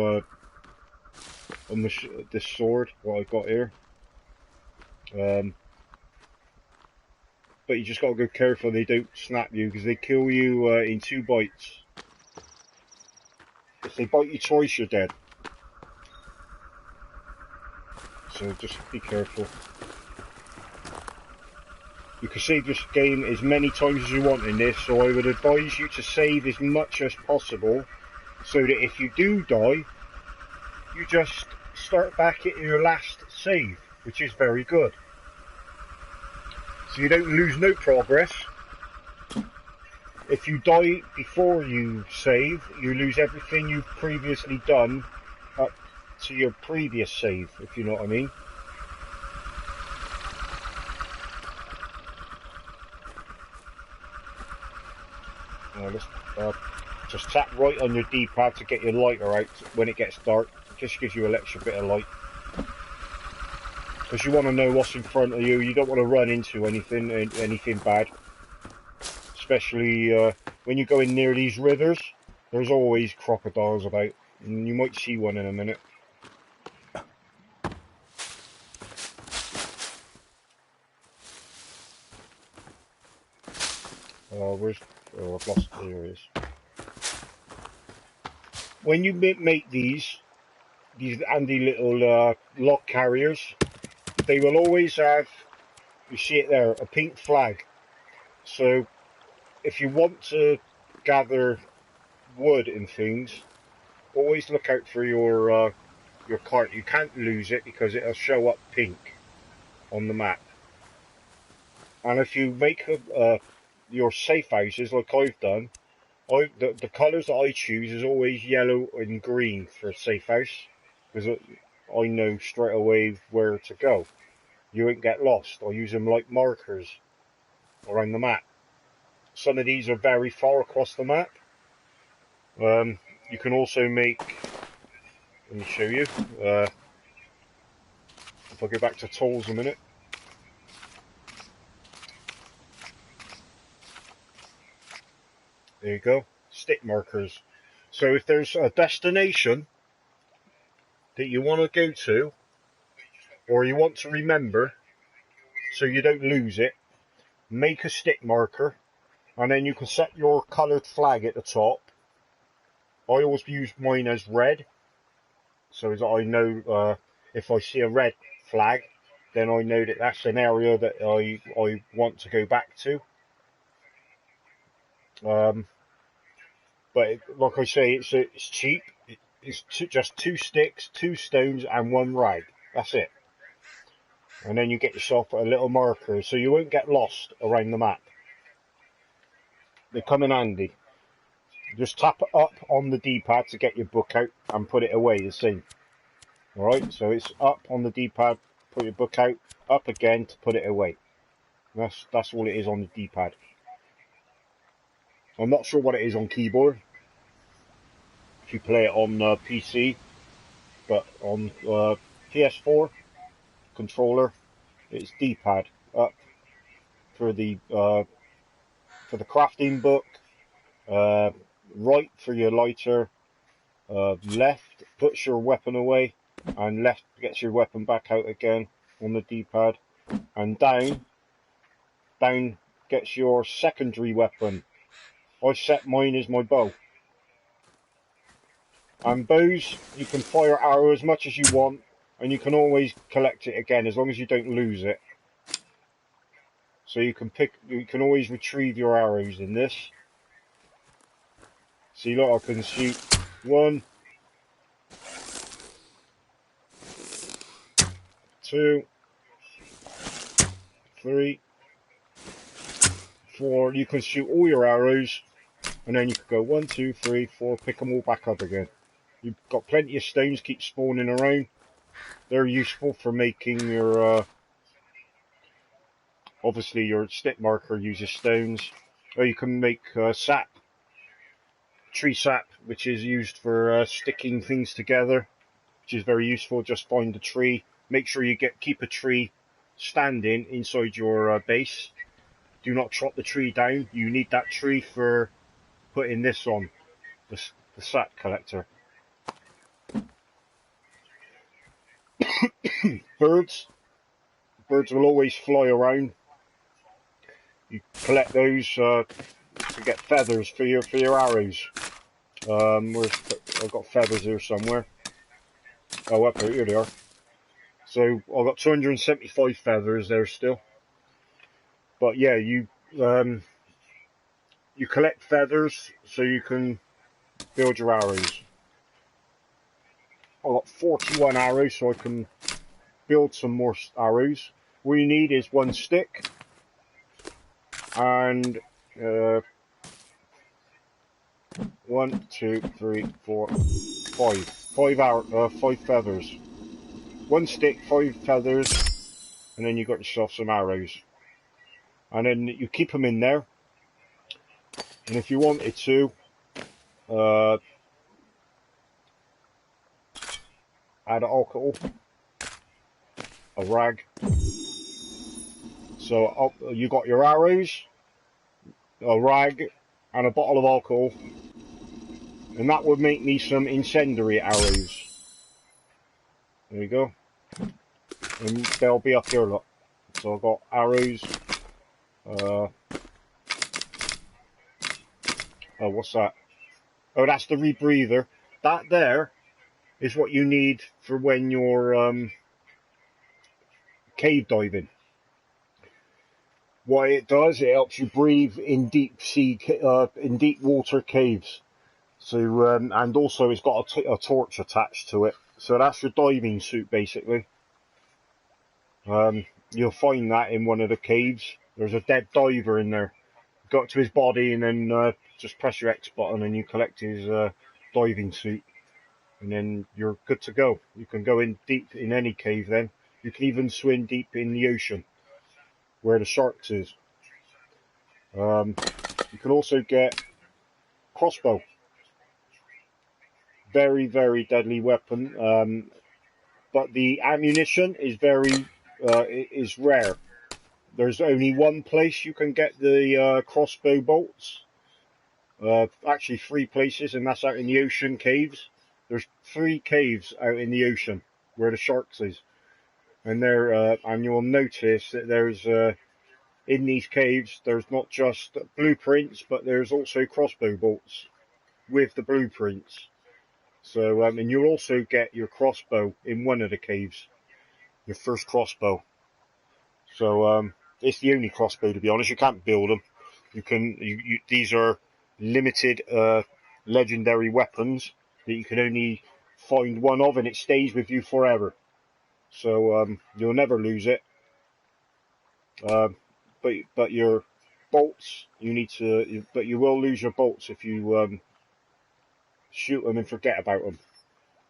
on this sword, what I got here. But you just got to go careful they don't snap you, because they kill you in 2 bites. If they bite you twice, you're dead. So just be careful. You can save this game as many times as you want in this, so I would advise you to save as much as possible, so that if you do die, you just start back at your last save, which is very good. So you don't lose no progress. If you die before you save, you lose everything you've previously done up to your previous save, if you know what I mean. Just tap right on your D-pad to get your lighter out when it gets dark. It just gives you an extra bit of light. Because you want to know what's in front of you. You don't want to run into anything bad. Especially when you're going near these rivers. There's always crocodiles about. And you might see one in a minute. I've lost. There it is. When you make these handy little log carriers, they will always have, you see it there, a pink flag. So if you want to gather wood and things, always look out for your your cart. You can't lose it because it'll show up pink on the map. And if you make your safe houses like I've done, the colours that I choose is always yellow and green for a safe house, because I know straight away where to go. You won't get lost. I use them like markers around the map. Some of these are very far across the map. You can also make, let me show you, if I go back to tools a minute. There you go, stick markers. So if there's a destination that you want to go to, or you want to remember, so you don't lose it, make a stick marker, and then you can set your coloured flag at the top. I always use mine as red, so as I know if I see a red flag, then I know that that's an area that I want to go back to. But like I say, it's cheap. It's just 2 sticks, 2 stones, and 1 rag. That's it. And then you get yourself a little marker, so you won't get lost around the map. They come in handy. Just tap it up on the D-pad to get your book out and put it away the same. Alright, so it's up on the D-pad, put your book out, up again to put it away. That's all it is on the D-pad. I'm not sure what it is on keyboard, if you play it on PC, but on PS4 controller, it's D-pad up for the crafting book, right for your lighter, left puts your weapon away, and left gets your weapon back out again on the D-pad, and down gets your secondary weapon. I set mine as my bow. And bows, you can fire arrow as much as you want, and you can always collect it again as long as you don't lose it. So you can always retrieve your arrows in this. See, look, I can shoot 1, 2, 3, 4. You can shoot all your arrows, and then you can go 1, 2, 3, 4, pick them all back up again. You've got plenty of stones, keep spawning around. They're useful for making your, obviously your stick marker uses stones. Or you can make sap, tree sap, which is used for sticking things together, which is very useful. Just find a tree, make sure you keep a tree standing inside your base. Do not chop the tree down. You need that tree for putting this on, the sap collector. Birds will always fly around. You collect those to get feathers for your arrows. I've got feathers here somewhere. Oh, up here they are. So I've got 275 feathers there still. But yeah, you collect feathers so you can build your arrows. I've got 41 arrows, so I can build some more arrows. All you need is 1 stick and 1, 2, 3, 4, 5. 5 feathers. 1 stick, 5 feathers, and then you got yourself some arrows. And then you keep them in there. And if you wanted to, add alcohol, a rag. So you got your arrows, a rag, and a bottle of alcohol, and that would make me some incendiary arrows. There you go, and they'll be up here, look. So I've got arrows. Oh, what's that? Oh, that's the rebreather. That there is what you need for when you're cave diving. What it does, it helps you breathe in deep sea, deep water caves. So, and also it's got a torch attached to it, So that's your diving suit, basically. You'll find that in one of the caves. There's a dead diver in there. Go up to his body and then just press your X button and you collect his diving suit. And then you're good to go. You can go in deep in any cave then. You can even swim deep in the ocean, where the sharks is. You can also get crossbow. Very, very deadly weapon. But the ammunition is is rare. There's only one place you can get the crossbow bolts. Actually, 3 places, and that's out in the ocean caves. There's 3 caves out in the ocean where the sharks is, and and you'll notice that there's in these caves there's not just blueprints, but there's also crossbow bolts with the blueprints. So and you'll also get your crossbow in one of the caves, your first crossbow. So it's the only crossbow, to be honest. You can't build them. These are limited legendary weapons that you can only find one of, and it stays with you forever. So you'll never lose it. But your bolts, but you will lose your bolts if you shoot them and forget about them.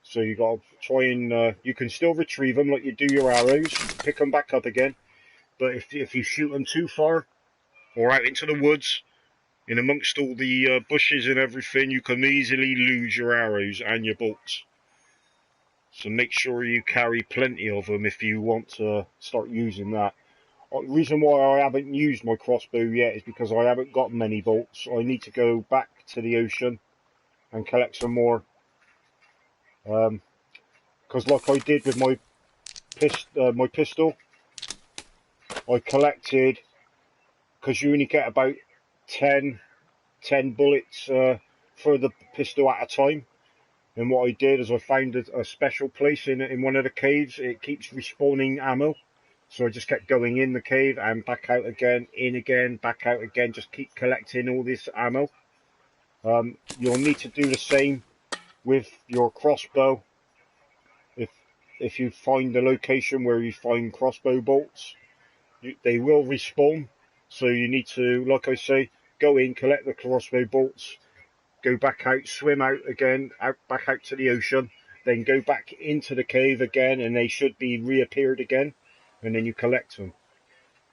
So you got to try and you can still retrieve them like you do your arrows, pick them back up again. But if you shoot them too far or out into the woods, in amongst all the bushes and everything, you can easily lose your arrows and your bolts. So make sure you carry plenty of them if you want to start using that. The reason why I haven't used my crossbow yet is because I haven't got many bolts. I need to go back to the ocean and collect some more. Because like I did with my pistol, I collected, because you only get about 10 bullets for the pistol at a time. And what I did is I found a special place in one of the caves. It keeps respawning ammo. So I just kept going in the cave and back out again, in again, back out again, just keep collecting all this ammo. You'll need to do the same with your crossbow. If you find the location where you find crossbow bolts, they will respawn. So you need to, like I say, go in, collect the crossbow bolts, go back out, swim out again, back out to the ocean, then go back into the cave again, and they should be reappeared again, and then you collect them.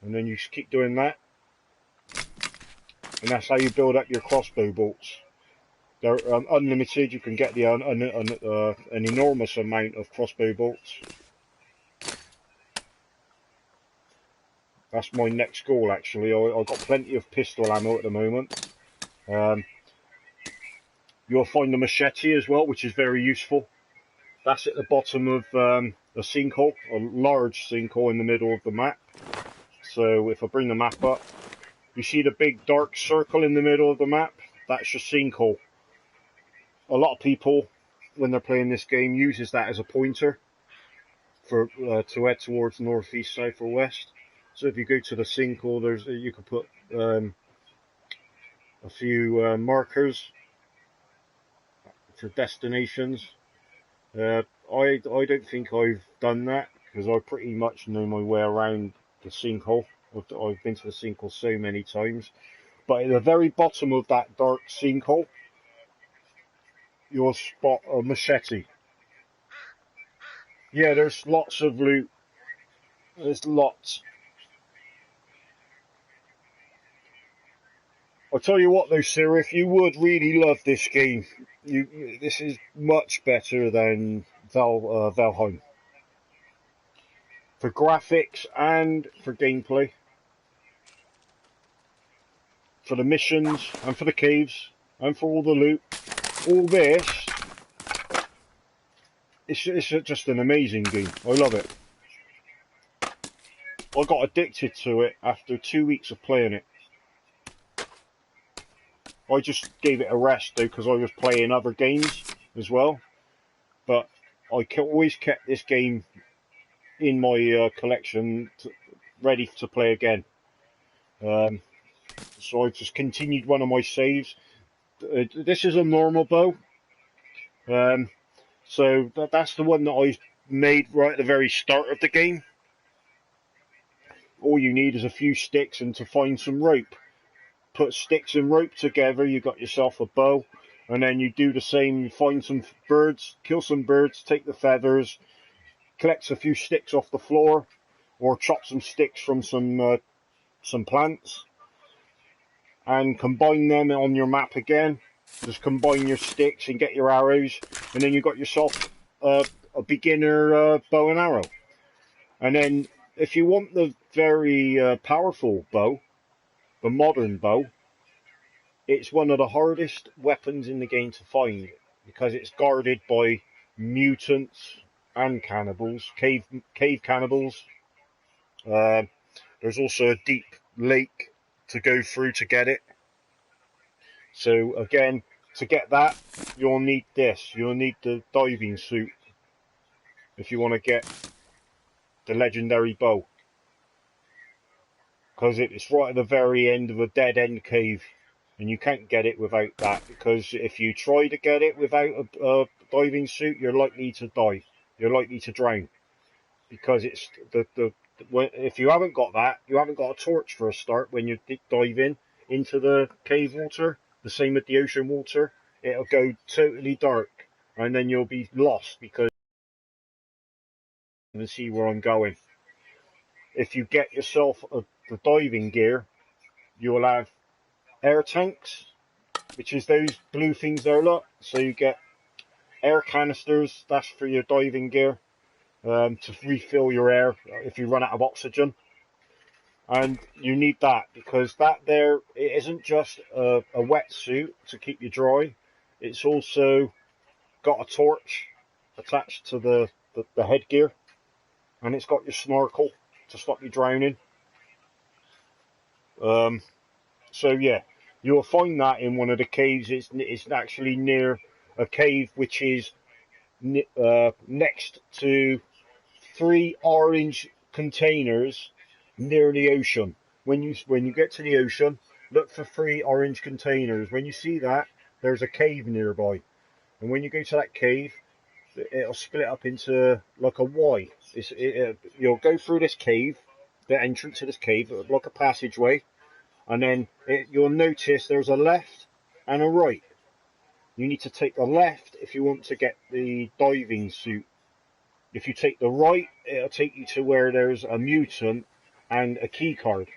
And then you just keep doing that. And that's how you build up your crossbow bolts. They're unlimited. You can get an enormous amount of crossbow bolts. That's my next goal, actually. I've got plenty of pistol ammo at the moment. You'll find the machete as well, which is very useful. That's at the bottom of a sinkhole, a large sinkhole in the middle of the map. So if I bring the map up, you see the big dark circle in the middle of the map? That's your sinkhole. A lot of people, when they're playing this game, uses that as a pointer for to head towards north, east, south, or west. So if you go to the sinkhole, you can put a few markers for destinations. I don't think I've done that because I pretty much know my way around the sinkhole. I've been to the sinkhole so many times. But at the very bottom of that dark sinkhole, you'll spot a machete. Yeah, there's lots of loot. There's lots. I'll tell you what though, sir, if you would really love this game, this is much better than Valheim. For graphics and for gameplay. For the missions and for the caves and for all the loot. All this, it's just an amazing game. I love it. I got addicted to it after 2 weeks of playing it. I just gave it a rest though because I was playing other games as well. But I always kept this game in my collection ready to play again. So I just continued one of my saves. This is a normal bow. So that's the one that I made right at the very start of the game. All you need is a few sticks and to find some rope. Put sticks and rope together, you got yourself a bow. And then you do the same, you find some birds, kill some birds, take the feathers, collect a few sticks off the floor, or chop some sticks from some plants, and combine them on your map again. Just combine your sticks and get your arrows, and then you got yourself a beginner bow and arrow. And then if you want the very powerful bow, the modern bow, it's one of the hardest weapons in the game to find because it's guarded by mutants and cannibals, cave cannibals. There's also a deep lake to go through to get it. So again, to get that, you'll need this. You'll need the diving suit if you want to get the legendary bow. Because it's right at the very end of a dead end cave. And you can't get it without that. Because if you try to get it without a diving suit, you're likely to die. You're likely to drown. Because it's if you haven't got that, you haven't got a torch for a start when you dive into the cave water. The same with the ocean water. It'll go totally dark. And then you'll be lost because you can see where I'm going. If you get yourself the diving gear, you'll have air tanks, which is those blue things there, look. So you get air canisters, that's for your diving gear, to refill your air if you run out of oxygen. And you need that because that there, it isn't just a wetsuit to keep you dry. It's also got a torch attached to the headgear, and it's got your snorkel to stop you drowning. So yeah, you'll find that in one of the caves. It's actually near a cave which is next to 3 orange containers near the ocean. When you get to the ocean, look for 3 orange containers. When you see that, there's a cave nearby, and when you go to that cave, it'll split up into like a Y. You'll go through this cave, the entrance to this cave, like a passageway, and then you'll notice there's a left and a right. You need to take the left if you want to get the diving suit. If you take the right, it'll take you to where there's a mutant and a key card.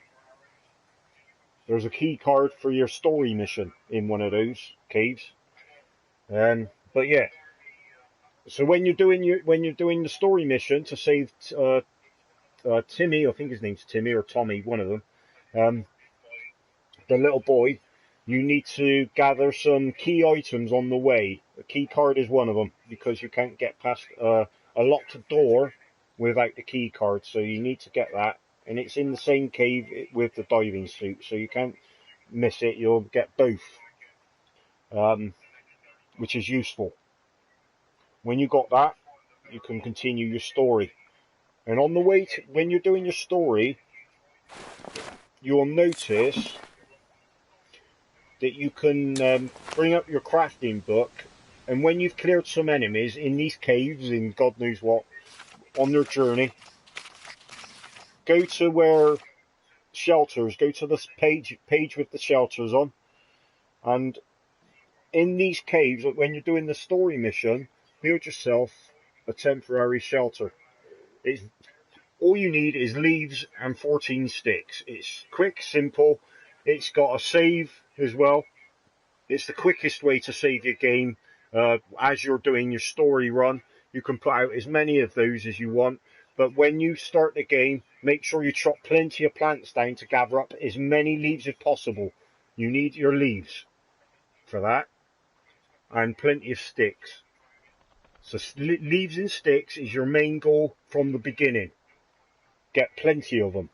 There's a key card for your story mission in one of those caves. But yeah, so when you're doing the story mission to save Timmy, I think his name's Timmy or Tommy, one of them, the little boy, you need to gather some key items on the way. A key card is one of them because you can't get past a locked door without the key card, so you need to get that. And it's in the same cave with the diving suit, so you can't miss it. You'll get both, which is useful. When you got that, you can continue your story. And on the way when you're doing your story, you'll notice that you can bring up your crafting book, and when you've cleared some enemies in these caves, in God knows what, on their journey, go to where shelters, go to this page with the shelters on, and in these caves, when you're doing the story mission, build yourself a temporary shelter. All you need is leaves and 14 sticks. It's quick, simple. It's got a save as well. It's the quickest way to save your game. As you're doing your story run, you can put out as many of those as you want. But when you start the game, make sure you chop plenty of plants down to gather up as many leaves as possible. You need your leaves for that, and plenty of sticks. So leaves and sticks is your main goal from the beginning. Get plenty of them.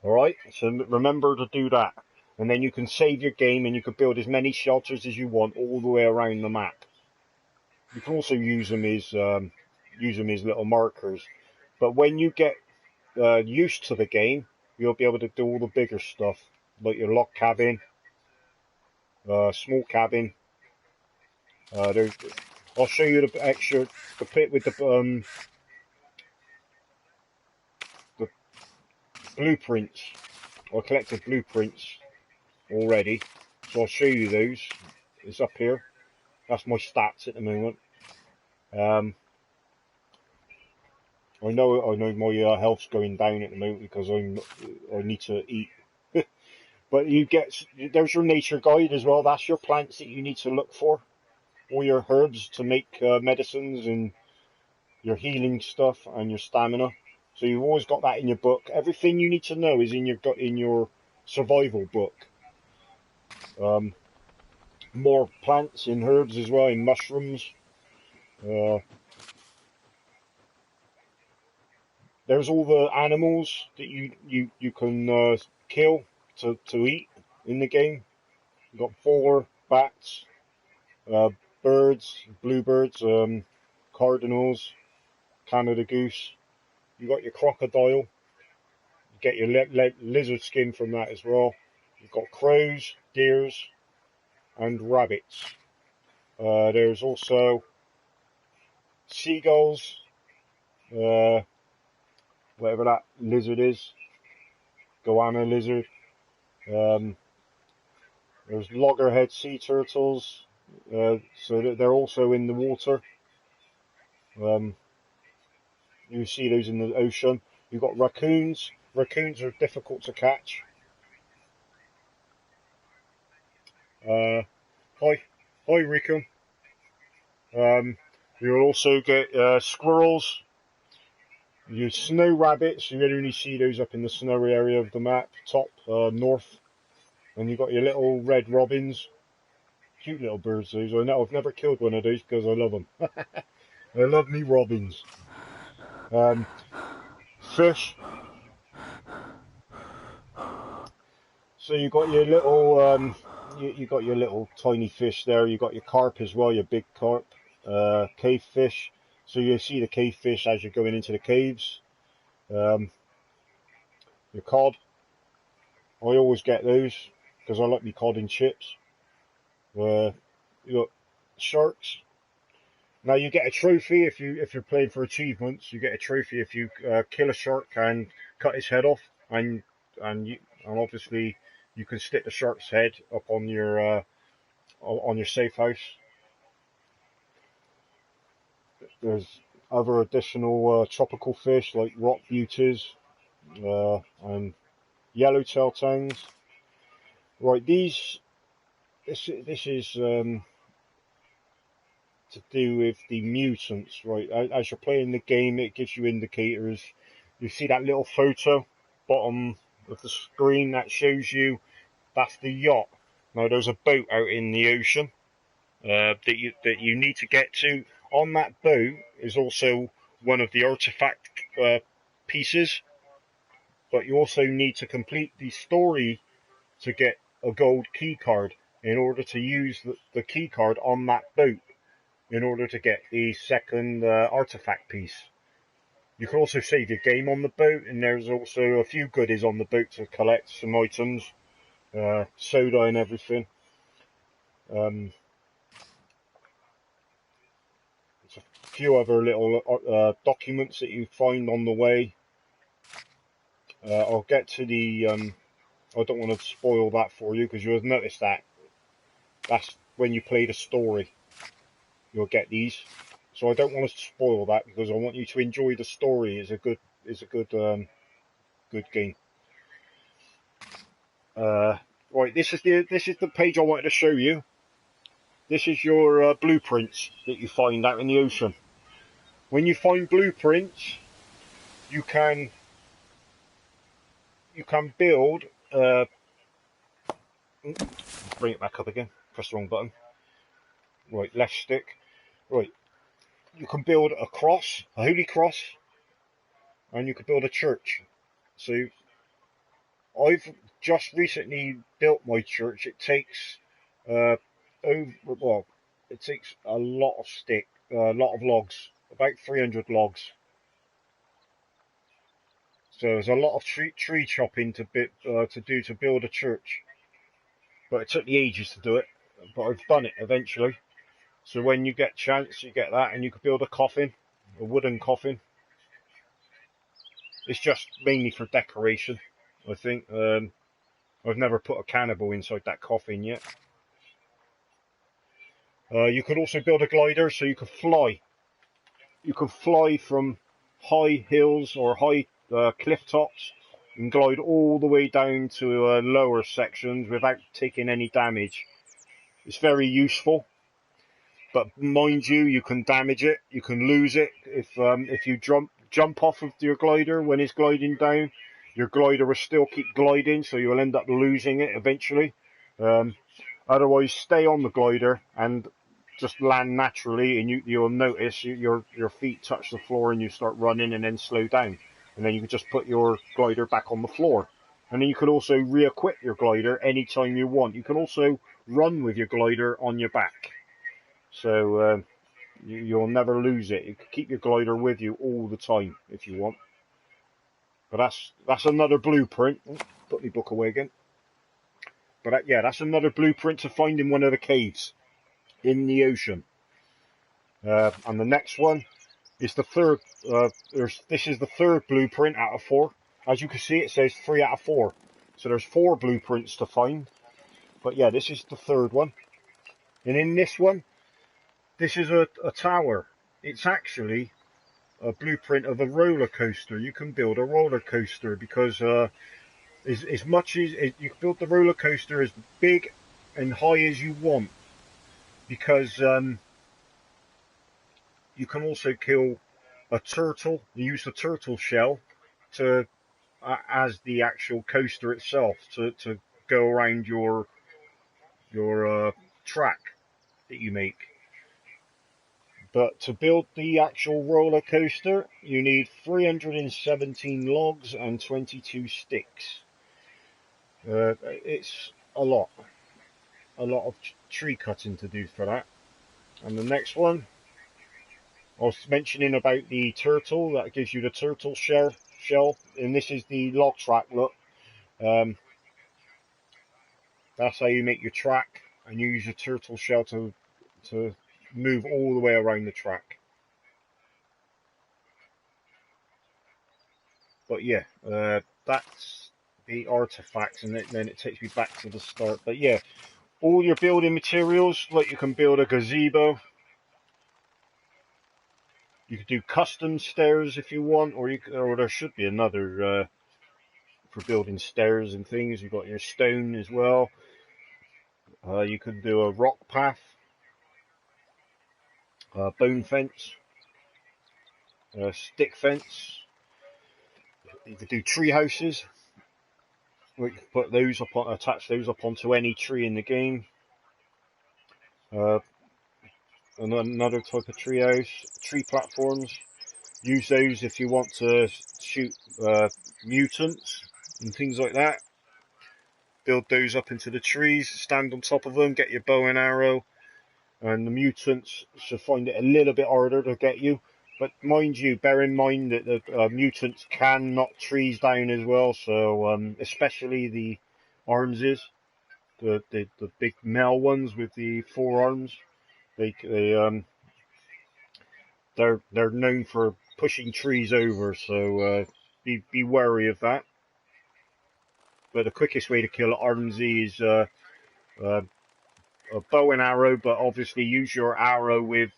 Alright, so remember to do that. And then you can save your game and you can build as many shelters as you want all the way around the map. You can also use them as little markers. But when you get used to the game, you'll be able to do all the bigger stuff, like your log cabin, small cabin. I'll show you the pit with the blueprints. I collected blueprints already, so I'll show you those. It's up here. That's my stats at the moment. I know my health's going down at the moment because I need to eat. But there's your nature guide as well. That's your plants that you need to look for. All your herbs to make medicines and your healing stuff and your stamina. So you've always got that in your book. Everything you need to know is in your survival book. More plants and herbs as well, and mushrooms. There's all the animals that you can kill to eat in the game. You've got 4 bats, birds, bluebirds, cardinals, Canada goose. You got your crocodile. You get your lizard skin from that as well. You've got crows, deers, and rabbits. There's also seagulls, whatever that lizard is, goanna lizard. There's loggerhead sea turtles, so they're also in the water. You see those in the ocean. You've got raccoons. Raccoons are difficult to catch. Hi, Rico. You'll also get squirrels. Your snow rabbits. You only see those up in the snowy area of the map, top north. And you've got your little red robins. Cute little birds, those. I know I've never killed one of those because I love them. I love me robins. Fish. So you got your little you got your little tiny fish there. You got your carp as well, your big carp. Cave fish. So you see the cave fish as you're going into the caves. Your cod. I always get those because I like me cod and chips. You got sharks. Now you get a trophy if you're playing for achievements. You get a trophy if you kill a shark and cut his head off, and obviously you can stick the shark's head up on your safe house. There's other additional tropical fish like rock beauties and yellowtail tangs. Right, this is to do with the mutants, right? As you're playing the game, it gives you indicators. You see that little photo bottom of the screen that shows you that's the yacht. Now there's a boat out in the ocean that you need to get to. On that boat is also one of the artifact pieces, but you also need to complete the story to get a gold key card in order to use the key card on that boat in order to get the second artifact piece. You can also save your game on the boat, and there's also a few goodies on the boat to collect, some items, soda and everything. There's a few other little documents that you find on the way. I'll get to the... I don't want to spoil that for you, because you'll have noticed that. That's when you play the story. You'll get these. So I don't want to spoil that because I want you to enjoy the story. It's a good game. Right, this is the page I wanted to show you. This is your blueprints that you find out in the ocean. When you find blueprints, you can build. Bring it back up again. Press the wrong button. Right, left stick. Right, you can build a cross, a holy cross, and you can build a church. So I've just recently built my church. It takes it takes a lot of logs, about 300 logs. So there's a lot of tree chopping to do to build a church. But it took me ages to do it. But I've done it eventually. So when you get chance, you get that, and you could build a coffin, a wooden coffin. It's just mainly for decoration, I think. I've never put a cannibal inside that coffin yet. You could also build a glider, so you could fly. You could fly from high hills or high cliff tops and glide all the way down to lower sections without taking any damage. It's very useful, but mind you, you can damage it. You can lose it if you jump off of your glider when it's gliding down. Your glider will still keep gliding, so you'll end up losing it eventually. Otherwise, stay on the glider and just land naturally, and you'll notice your feet touch the floor and you start running, and then slow down, and then you can just put your glider back on the floor. And then you can also re-equip your glider anytime you want. You can also run with your glider on your back, so you'll never lose it. You can keep your glider with you all the time if you want. But that's another blueprint. Put my book away again. But yeah, that's another blueprint to find in one of the caves in the ocean. And the next one is the third. This is the third blueprint out of 4. As you can see, it says 3 out of 4. So there's 4 blueprints to find. But yeah, this is the third one. And in this one, this is a tower. It's actually a blueprint of a roller coaster. You can build a roller coaster because as much as you can build the roller coaster as big and high as you want, because you can also kill a turtle. You use the turtle shell to as the actual coaster itself to go around your track that you make. But to build the actual roller coaster, you need 317 logs and 22 sticks. It's a lot of tree cutting to do for that. And the next one, I was mentioning about the turtle, that gives you the turtle shell, and this is the log track, look. That's how you make your track, and you use your turtle shell to move all the way around the track. But yeah, that's the artifacts, and then it takes me back to the start. But yeah, all your building materials, like you can build a gazebo. You could do custom stairs if you want, or there should be another for building stairs and things. You've got your stone as well. You can do a rock path, bone fence, stick fence. You could do tree houses. We can put those attach those up onto any tree in the game. Another type of tree house, tree platforms. Use those if you want to shoot mutants and things like that. Build those up into the trees, stand on top of them, get your bow and arrow, and the mutants should find it a little bit harder to get you. But mind you, bear in mind that the mutants can knock trees down as well, so especially the armses, the big male ones with the 4 arms, they're known for pushing trees over, so be wary of that. But the quickest way to kill Armsy is a bow and arrow, but obviously use your arrow with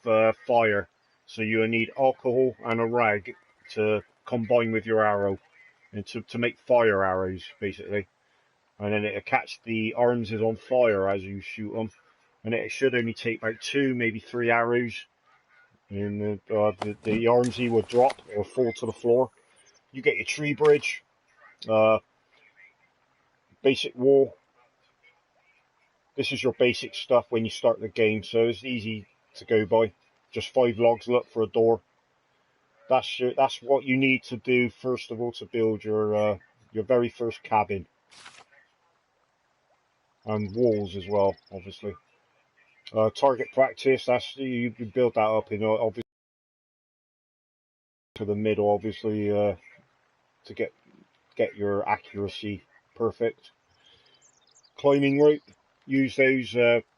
fire. So you need alcohol and a rag to combine with your arrow and to make fire arrows, basically. And then it'll catch the Armses on fire as you shoot them. And it should only take about 2, maybe 3 arrows. And the Armsy will drop or fall to the floor. You get your tree bridge, basic wall. This is your basic stuff when you start the game, so it's easy to go by. Just 5 logs, look for a door. That's what you need to do first of all to build your very first cabin, and walls as well, obviously. Target practice. That's you build that up in obviously to the middle, obviously to get your accuracy perfect. Climbing rope. Use those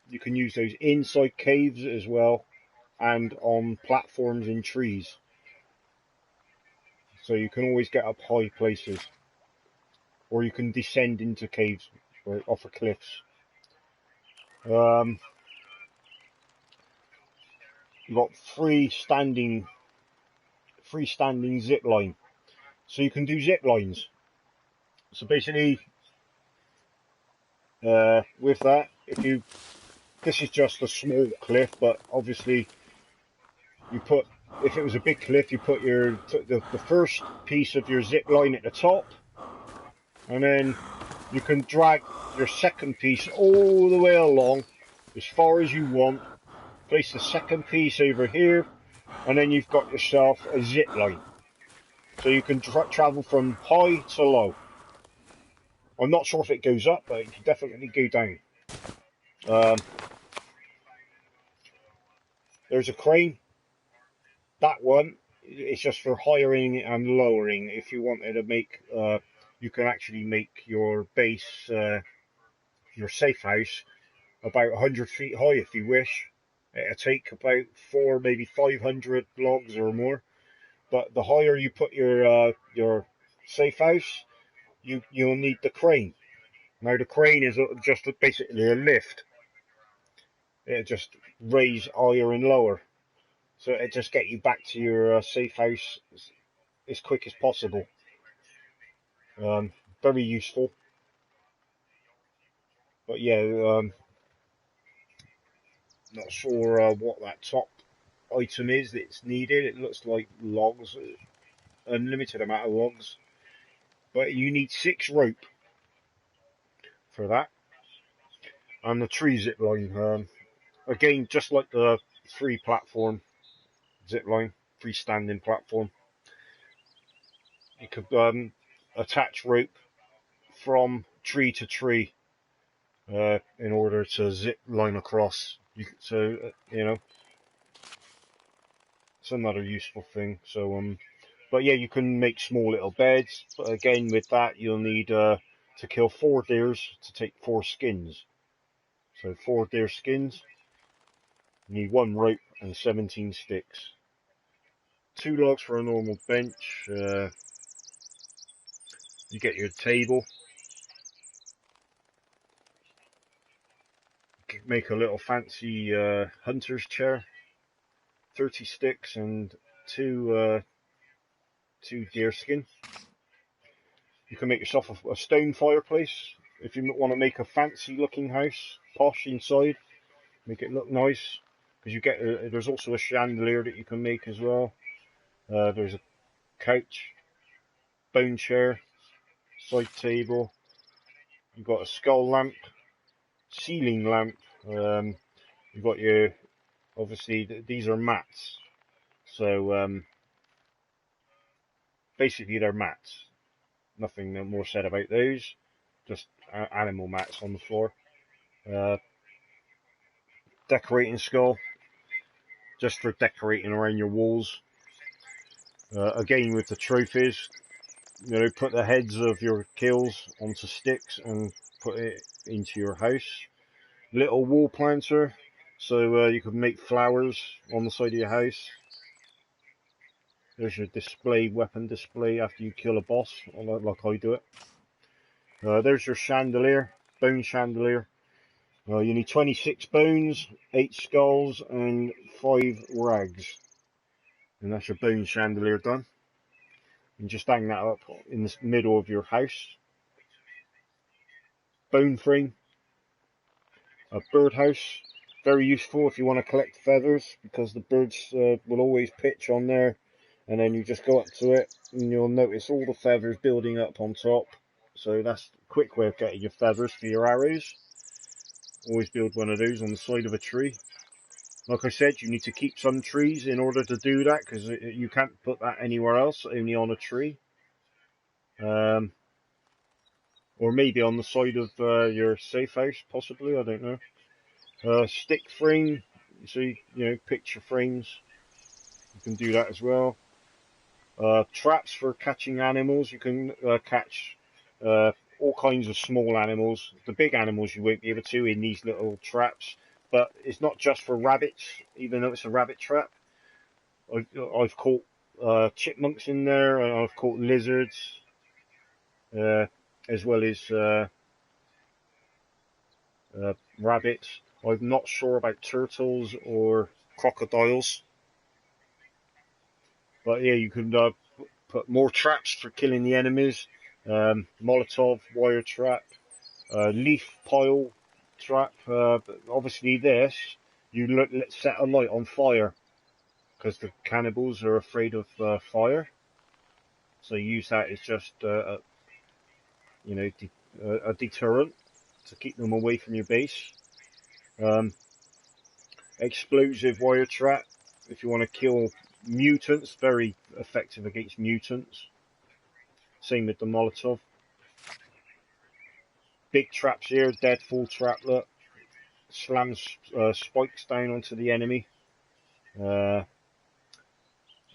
You can use those inside caves as well, and on platforms in trees. So you can always get up high places, or you can descend into caves or off of cliffs. You've got freestanding zip line, so you can do zip lines. So basically, with that, this is just a small cliff, but obviously if it was a big cliff, you put the first piece of your zip line at the top, and then you can drag your second piece all the way along as far as you want. Place the second piece over here, and then you've got yourself a zip line. So you can travel from high to low. I'm not sure if it goes up, but it can definitely go down. There's a crane. That one is just for hiring and lowering. If you wanted to make, you can actually make your base, your safe house, about 100 feet high if you wish. It'll take about 400, maybe 500 logs or more. But the higher you put your safe house, you'll need the crane. Now the crane is just basically a lift. It'll just raise higher and lower, so it'll just get you back to your safe house as quick as possible. Very useful. But yeah, not sure what that top item is that's needed. It looks like logs, unlimited amount of logs, but you need 6 rope for that. And the tree zip line, again, just like the free platform zip line, freestanding platform, you could attach rope from tree to tree in order to zip line across. So you know, it's another useful thing. So but yeah, you can make small little beds. But again, with that, you'll need to kill 4 deers to take 4 skins. So 4 deer skins. You need 1 rope and 17 sticks. 2 logs for a normal bench. You get your table. Make a little fancy hunter's chair. 30 sticks and 2 deer skin. You can make yourself a stone fireplace if you want to make a fancy looking house, posh inside. Make it look nice, because you get there's also a chandelier that you can make as well. There's a couch, bone chair, side table. You've got a skull lamp, ceiling lamp. You've got your, obviously these are mats, so basically they're mats. Nothing more said about those. Just animal mats on the floor. Decorating skull, just for decorating around your walls. Again with the trophies, you know, put the heads of your kills onto sticks and put it into your house. Little wall planter, so you can make flowers on the side of your house. There's your display, weapon display after you kill a boss, like I do it. There's your chandelier, bone chandelier. You need 26 bones, 8 skulls, and 5 rags. And that's your bone chandelier done. And just hang that up in the middle of your house. Bone frame. A birdhouse. Very useful if you want to collect feathers, because the birds will always pitch on there. And then you just go up to it and you'll notice all the feathers building up on top. So that's a quick way of getting your feathers for your arrows. Always build one of those on the side of a tree. Like I said, you need to keep some trees in order to do that, because you can't put that anywhere else, only on a tree. Or maybe on the side of your safe house, possibly, I don't know. Stick frame, so you know, picture frames, you can do that as well. Traps for catching animals, you can catch all kinds of small animals. The big animals you won't be able to in these little traps, but it's not just for rabbits, even though it's a rabbit trap. I've caught chipmunks in there, and I've caught lizards, uh, as well as rabbits. I'm not sure about turtles or crocodiles, but yeah, you can put more traps for killing the enemies. Molotov, wire trap, leaf pile trap. But obviously this, you set a light on fire because the cannibals are afraid of fire. So use that as just a deterrent to keep them away from your base. Explosive wire trap if you want to kill mutants, very effective against mutants. Same with the Molotov. Big traps here, deadfall traplet, slams spikes down onto the enemy.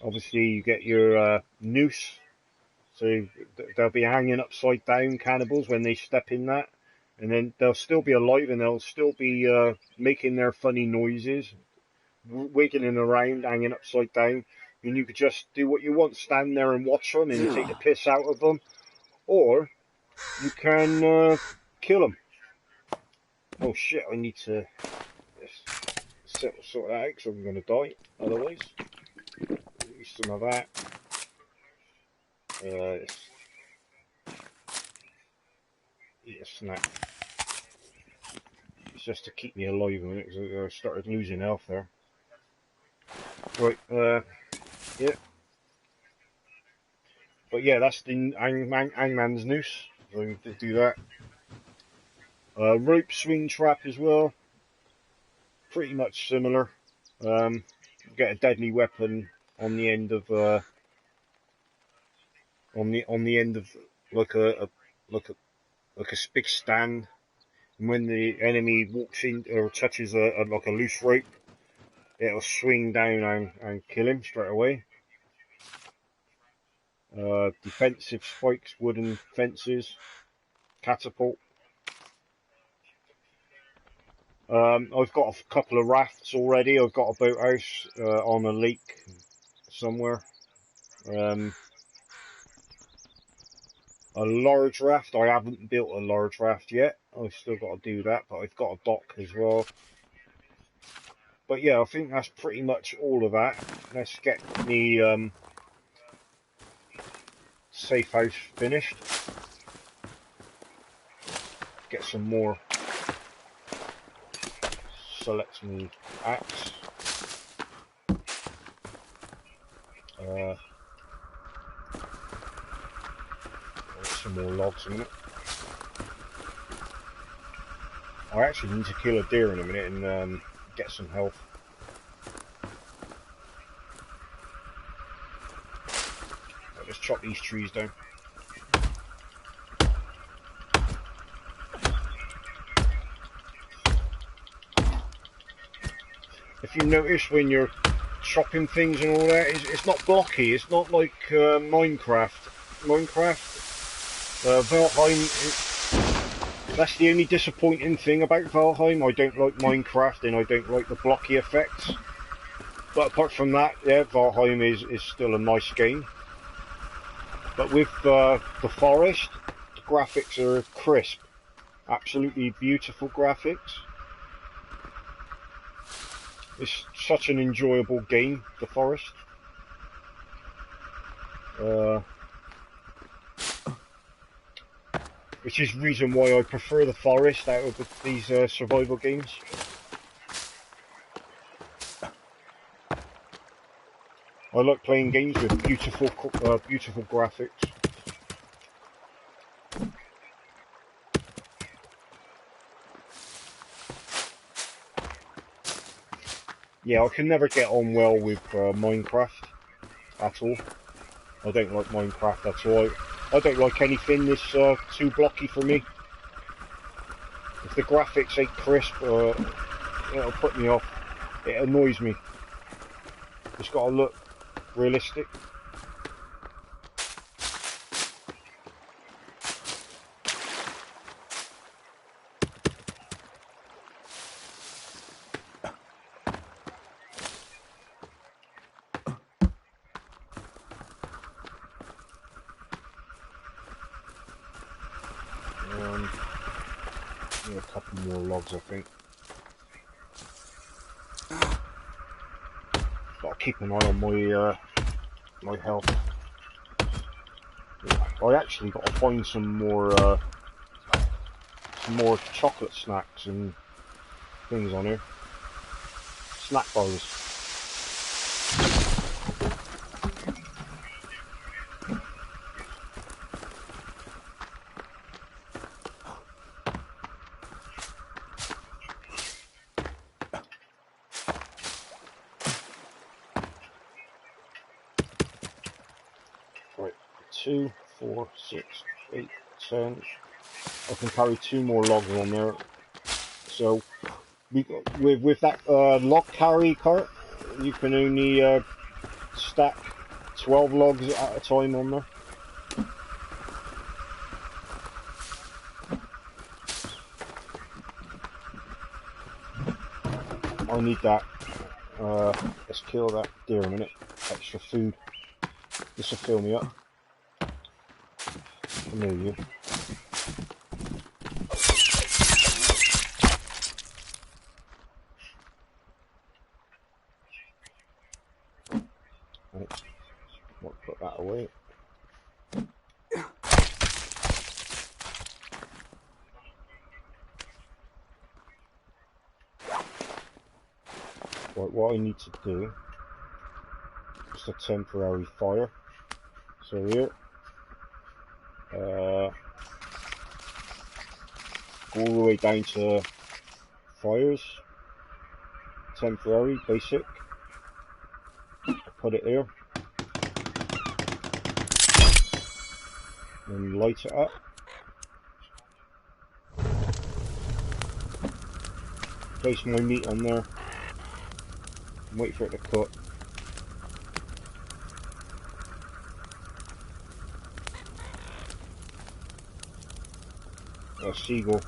Obviously you get your noose, so they'll be hanging upside down, cannibals, when they step in that, and then they'll still be alive and they'll still be making their funny noises, wiggling around, hanging upside down, and you could just do what you want, stand there and watch them and take the piss out of them, or you can kill them. Oh shit, I need to sort that out because I'm going to die otherwise. Use some of that. Eat a snack. It's just to keep me alive a minute because I started losing health there. Right, yeah. But yeah, that's the Hangman's noose. So we can do that. Rope swing trap as well. Pretty much similar. Get a deadly weapon on the end of on the end of like a big stand, and when the enemy walks in or touches like a loose rope, it'll swing down and kill him straight away. Defensive spikes, wooden fences, catapult. I've got a couple of rafts already. I've got a boathouse on a lake somewhere. A large raft. I haven't built a large raft yet. I've still got to do that, but I've got a dock as well. But yeah, I think that's pretty much all of that. Let's get the safe house finished. Get some more. Select me axe. Some more logs in it. I actually need to kill a deer in a minute and get some health. I'll just chop these trees down. If you notice when you're chopping things and all that, it's not blocky. It's not like Minecraft. Valheim, that's the only disappointing thing about Valheim. I don't like Minecraft and I don't like the blocky effects. But apart from that, yeah, Valheim is still a nice game. But with the forest, the graphics are crisp. Absolutely beautiful graphics. It's such an enjoyable game, the forest. Which is the reason why I prefer the forest out of these survival games. I like playing games with beautiful graphics. Yeah, I can never get on well with Minecraft at all. I don't like Minecraft at all. I don't like anything that's too blocky for me. If the graphics ain't crisp, it'll put me off. It annoys me. It's got to look realistic. couple more logs, I think. Gotta keep an eye on my my health. I actually got to find some more chocolate snacks and things on here. Snack bars. Right, 2, 4, 6, 8, 10. I can carry 2 more logs on there. So with that log carry cart, you can only stack 12 logs at a time on there. I need that. Let's kill that deer in a minute. Extra food. This will fill me up. Come here, you. Right. I'll put that away. Right, what I need to do is a temporary fire. So here, go all the way down to fires, temporary, basic. Put it here, and light it up. Place my meat on there, and wait for it to cook. A seagull.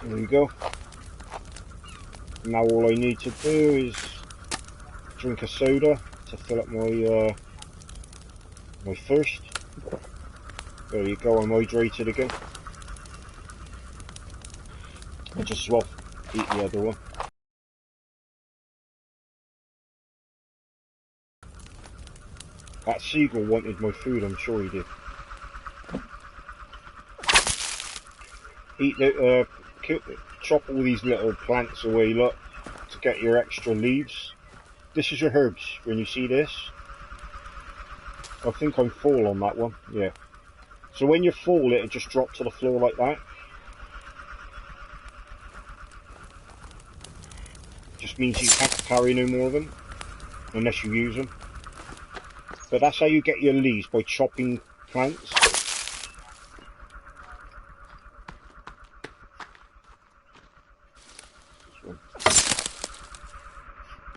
There you go. Now all I need to do is drink a soda to fill up my my thirst. There you go, I'm hydrated again. I just as well eat the other one. That seagull wanted my food, I'm sure he did. Eat the chop all these little plants away, look, to get your extra leaves. This is your herbs. When you see this, I think I'm full on that one. Yeah. So when you're full, it'll just drop to the floor like that. Just means you can't carry no more of them unless you use them. But that's how you get your leaves, by chopping plants.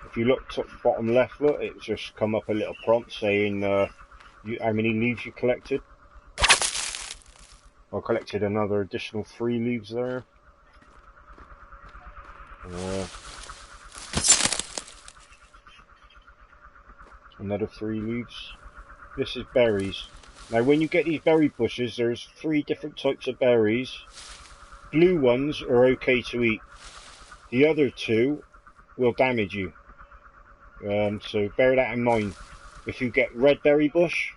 If you look top bottom left, look, it's just come up a little prompt saying how many leaves you collected. I collected another additional 3 leaves there. Another 3 leaves. This is berries. Now when you get these berry bushes, there's 3 different types of berries. Blue ones are okay to eat. The other 2 will damage you. So bear that in mind. If you get red berry bush,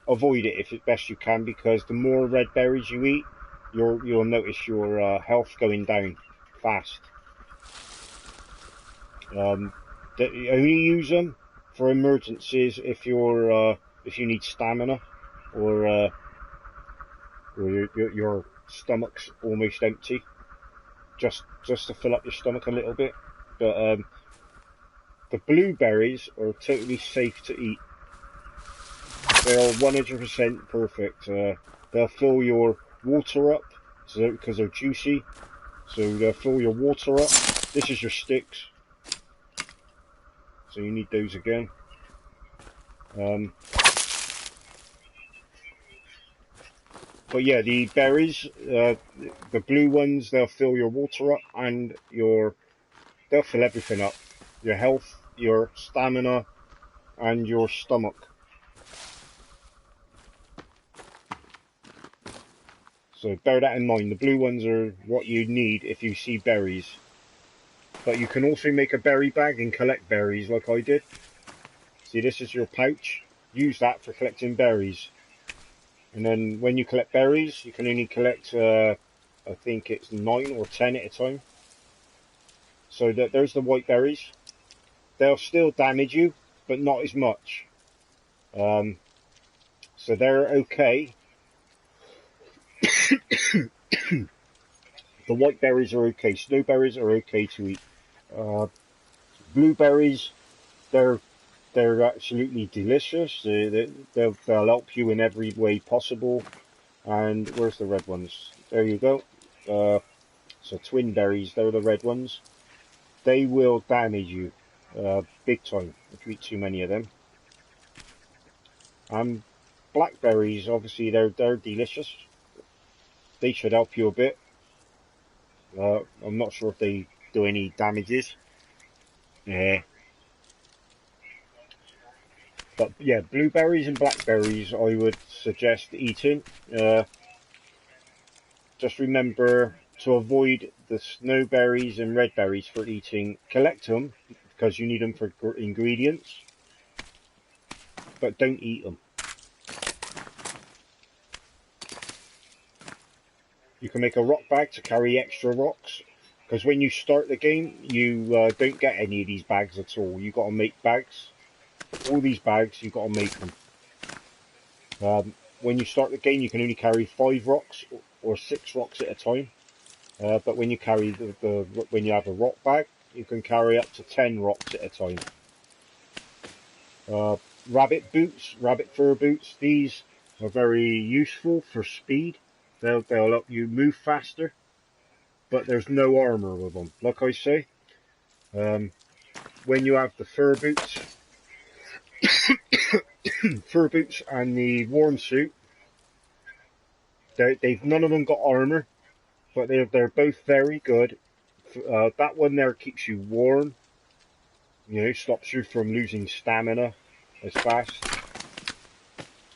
avoid it if it's best you can, because the more red berries you eat, you'll notice your health going down fast. Only use them for emergencies if if you need stamina, or your stomach's almost empty, just to fill up your stomach a little bit. But the blueberries are totally safe to eat. They're 100% perfect. They'll fill your water up, because they're juicy. So they'll fill your water up. This is your sticks. So you need those again. But yeah, the berries, the blue ones, they'll fill your water up and they'll fill everything up. Your health, your stamina, and your stomach. So bear that in mind. The blue ones are what you need if you see berries. But you can also make a berry bag and collect berries like I did. See, this is your pouch. Use that for collecting berries. And then when you collect berries, you can only collect, I think it's 9 or 10 at a time. So there's the white berries. They'll still damage you, but not as much. So they're okay. The white berries are okay. Snowberries are okay to eat. Blueberries, they're absolutely delicious. They'll help you in every way possible. And where's the red ones? There you go. So twin berries, they're the red ones. They will damage you big time if you eat too many of them. Blackberries, obviously, they're delicious. They should help you a bit. I'm not sure if they do any damages. Yeah. But yeah, blueberries and blackberries I would suggest eating. Just remember to avoid the snowberries and red berries for eating. Collect them because you need them for ingredients, but don't eat them. You can make a rock bag to carry extra rocks, because when you start the game, you don't get any of these bags at all. You got to make bags. All these bags, you got to make them. When you start the game, you can only carry 5 rocks or 6 rocks at a time. But when you carry when you have a rock bag, you can carry up to 10 rocks at a time. Rabbit boots, rabbit fur boots. These are very useful for speed. They'll help you move faster. But there's no armor with them. Like I say, when you have the fur boots, fur boots and the warm suit, they've none of them got armor, but they're both very good. That one there keeps you warm. You know, stops you from losing stamina as fast.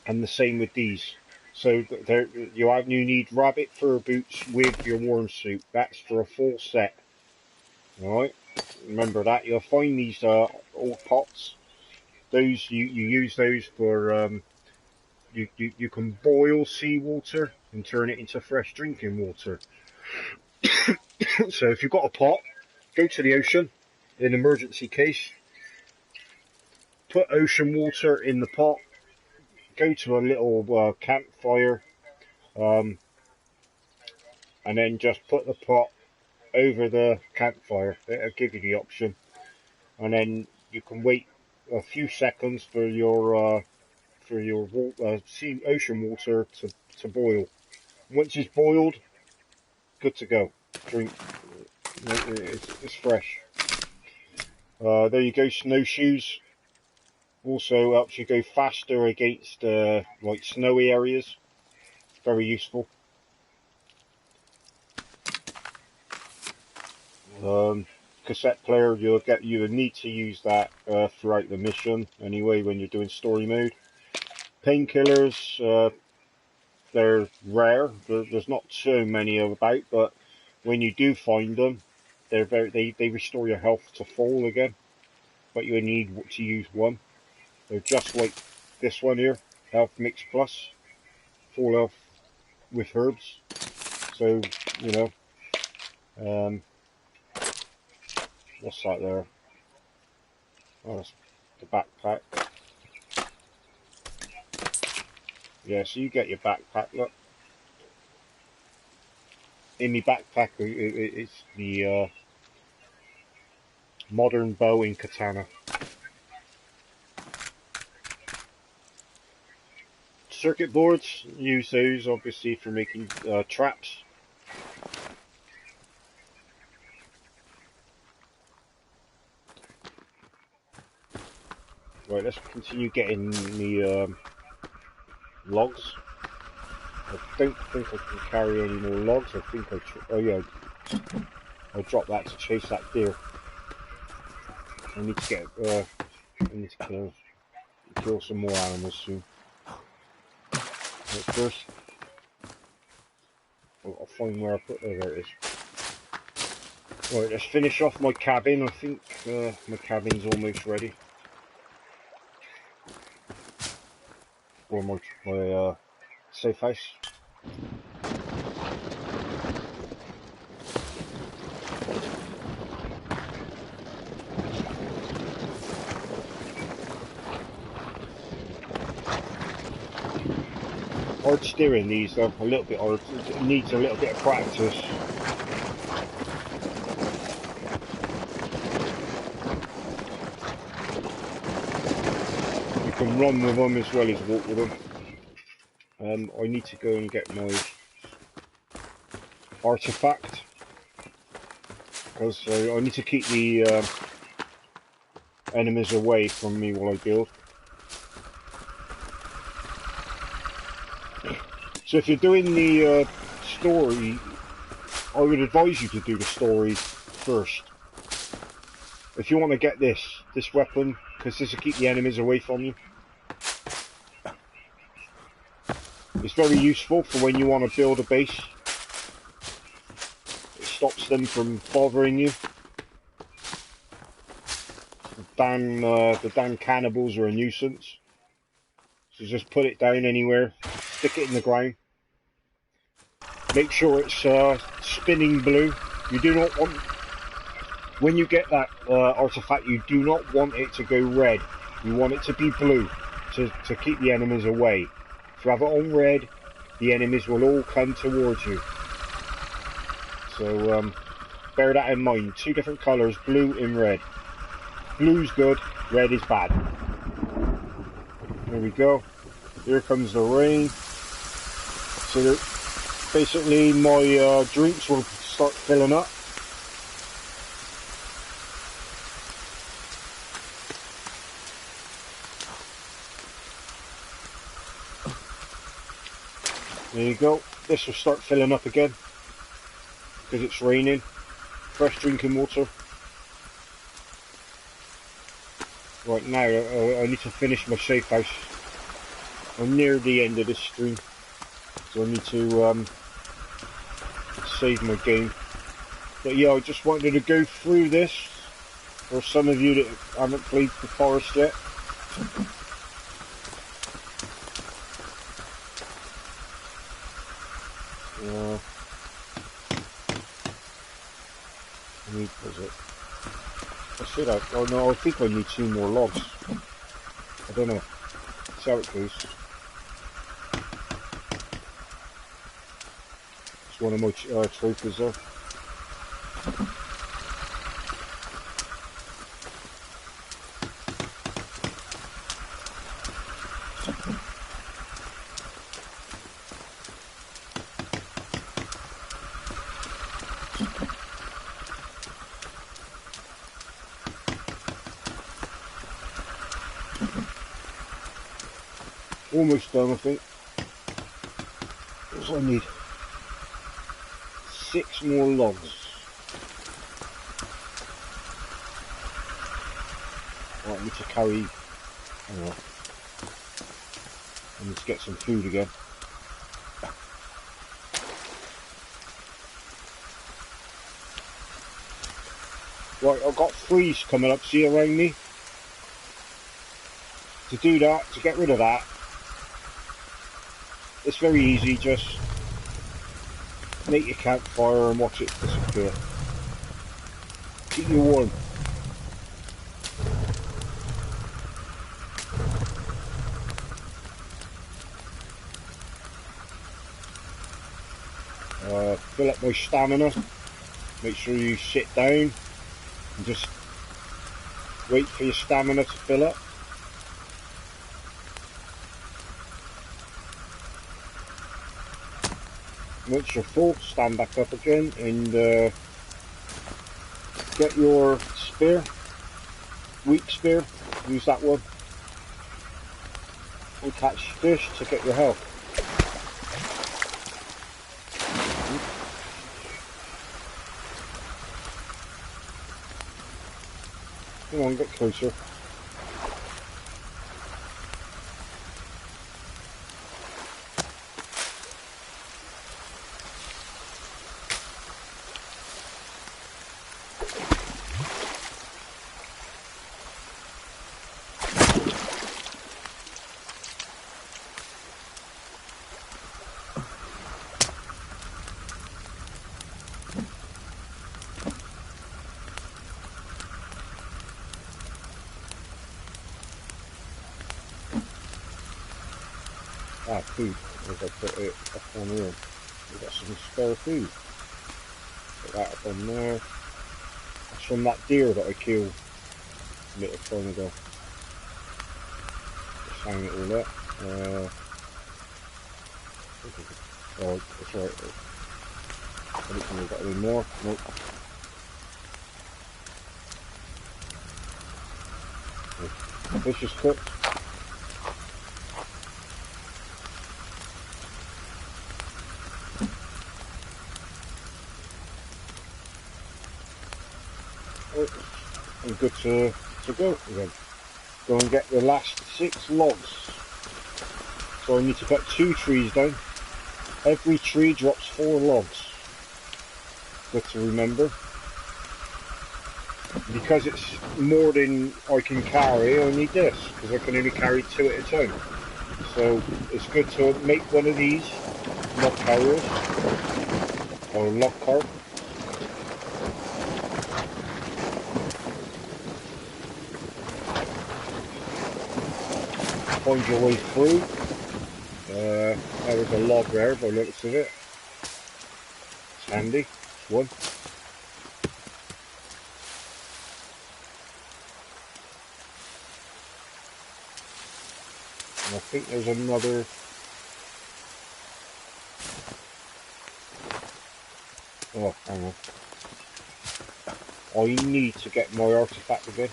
And the same with these. So you need rabbit fur boots with your warm suit. That's for a full set. Alright, remember that. You'll find these old pots. Those you use those for you can boil seawater and turn it into fresh drinking water. So if you've got a pot, go to the ocean in emergency case. Put ocean water in the pot. Go to a little campfire, and then just put the pot over the campfire. It'll give you the option, and then you can wait a few seconds for your ocean water to boil. Once it's boiled, good to go. Drink. It's fresh. There you go. Snowshoes also helps you go faster against like snowy areas. Very useful. Cassette player, you need to use that throughout the mission anyway when you're doing story mode. Painkillers, they're rare. There's not so many about, but when you do find them, they restore your health to full again. But you need to use one. They're just like this one here, Health Mix Plus, full health with herbs. So you know, what's that there? Oh, that's the backpack. Yeah, so you get your backpack. Look, in my backpack, it's the modern bow and katana. Circuit boards, use those obviously for making traps. Right, let's continue getting the logs. I don't think I can carry any more logs. I think oh yeah, I dropped that to chase that deer. I need to get, I need to kill some more animals soon. But first, I'll find where I put it. There it is. Right, let's finish off my cabin. I think my cabin's almost ready. Or my safe house. Hard steering these though, a little bit hard. It needs a little bit of practice. You can run with them as well as walk with them. I need to go and get my artifact because I need to keep the enemies away from me while I build. So if you're doing the story, I would advise you to do the story first. If you want to get this weapon, because this will keep the enemies away from you. It's very useful for when you want to build a base. It stops them from bothering you. The damn cannibals are a nuisance. So just put it down anywhere. Stick it in the ground. Make sure it's spinning blue. You do not want, when you get that artifact, you do not want it to go red. You want it to be blue to keep the enemies away. If you have it on red, the enemies will all come towards you. So bear that in mind. Two different colours, blue and red. Blue's good, red is bad. There we go. Here comes the rain. So that basically my drinks will start filling up. There you go. This will start filling up again because it's raining. Fresh drinking water. Right now, I need to finish my safe house. I'm near the end of this stream, so I need to save my game. But yeah, I just wanted to go through this for some of you that haven't played the forest yet. Was it? I should have. Oh no, I think I need 2 more logs. I don't know. See how it goes. It's one of my trophies there. Almost done, I think. What do I need? 6 more logs. Right, I need to carry. Hang on. I need to get some food again. Right, I've got freeze coming up, see around me. To do that, to get rid of that, it's very easy, just make your campfire and watch it disappear. Keep you warm. Fill up my stamina. Make sure you sit down and just wait for your stamina to fill up. Once you're full, stand back up again and get your spear, weak spear, use that one, and catch fish to get your health. Come on, get closer. Ah, food. As I put it up on here. We've got some spare food. Put that up on there. That's from that deer that I killed a little time ago. Just hang it all up. Oh, that's right. I don't think we've got any more. Nope. Fish is cooked. I'm good to go again. Go and get the last 6 logs. So I need to cut 2 trees down. Every tree drops 4 logs. Good to remember. Because it's more than I can carry, I need this, because I can only carry 2 at a time. So it's good to make one of these log carriers, or log cart. Find your way through. There was a log there by the looks of it. It's handy. It's one. And I think there's another. Oh, hang on. I need to get my artifact again.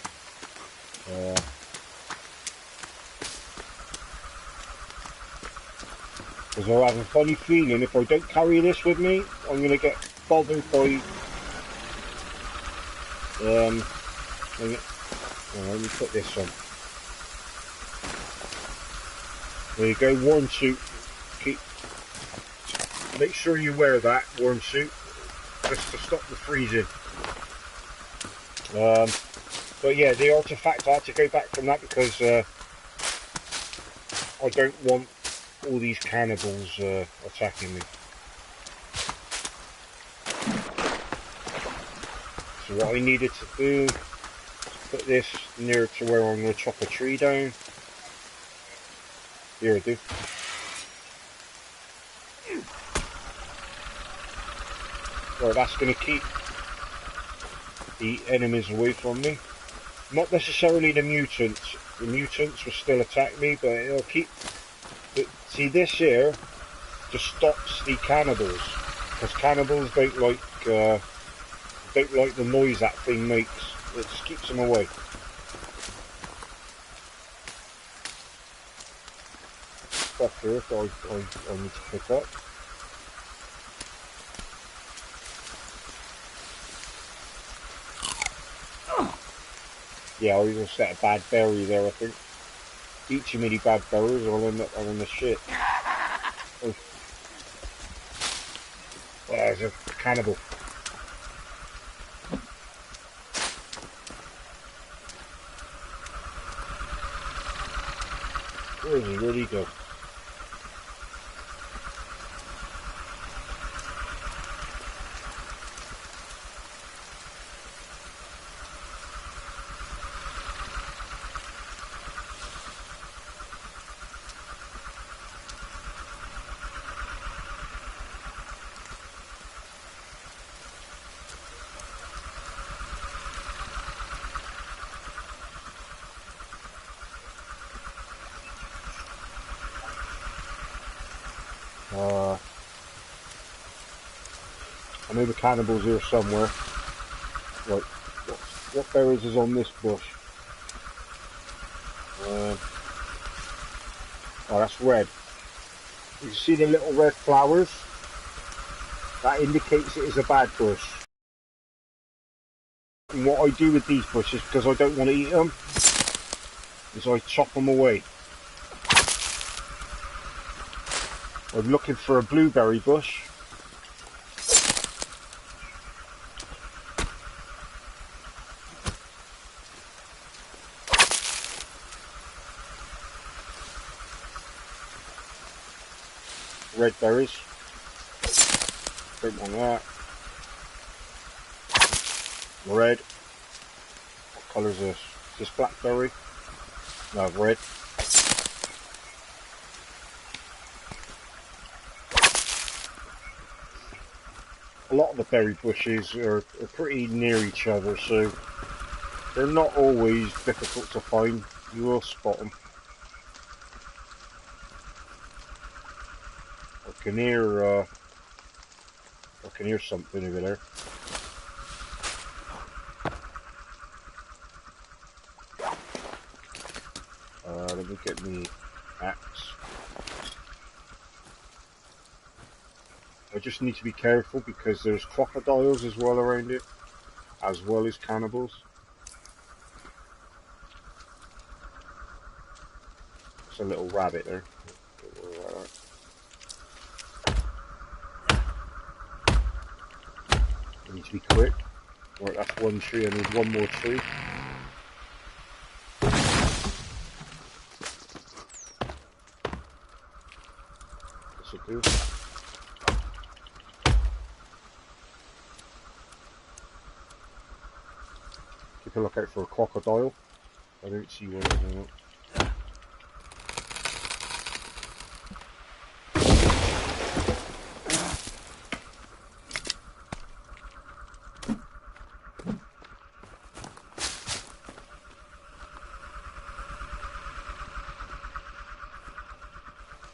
Because I have a funny feeling if I don't carry this with me, I'm going to get bothered by. Let me put this on. There you go, warm suit. Make sure you wear that warm suit, just to stop the freezing. But yeah, the artifact, I had to go back from that because I don't want all these cannibals attacking me. So what I needed to do is put this near to where I'm going to chop a tree down. Here I do. Right, that's going to keep the enemies away from me. Not necessarily the mutants. The mutants will still attack me, but it'll keep. But see, this here just stops the cannibals, because cannibals don't like the noise that thing makes. It just keeps them away. Stuff here that I need to pick up. Yeah, I even set a bad berry there, I think. Eat too many bad berries or I'll end up having the shit. Oh. Well, there's a cannibal. Where is he? Where'd he go? I know the cannibal's here somewhere. Right, what berries is on this bush? Oh, that's red. You see the little red flowers? That indicates it is a bad bush. And what I do with these bushes, because I don't want to eat them, is I chop them away. I'm looking for a blueberry bush. Red berries. Don't want that. Red. What colour is this? Is this blackberry? No, red. A lot of the berry bushes are pretty near each other, so they're not always difficult to find. You will spot them. I can hear something over there. Let me get me axe. I just need to be careful because there's crocodiles as well around it, as well as cannibals. It's a little rabbit there. I need to be quick. Right, that's one tree. I need one more tree. This will do. Keep a lookout for a crocodile. I don't see one at the moment.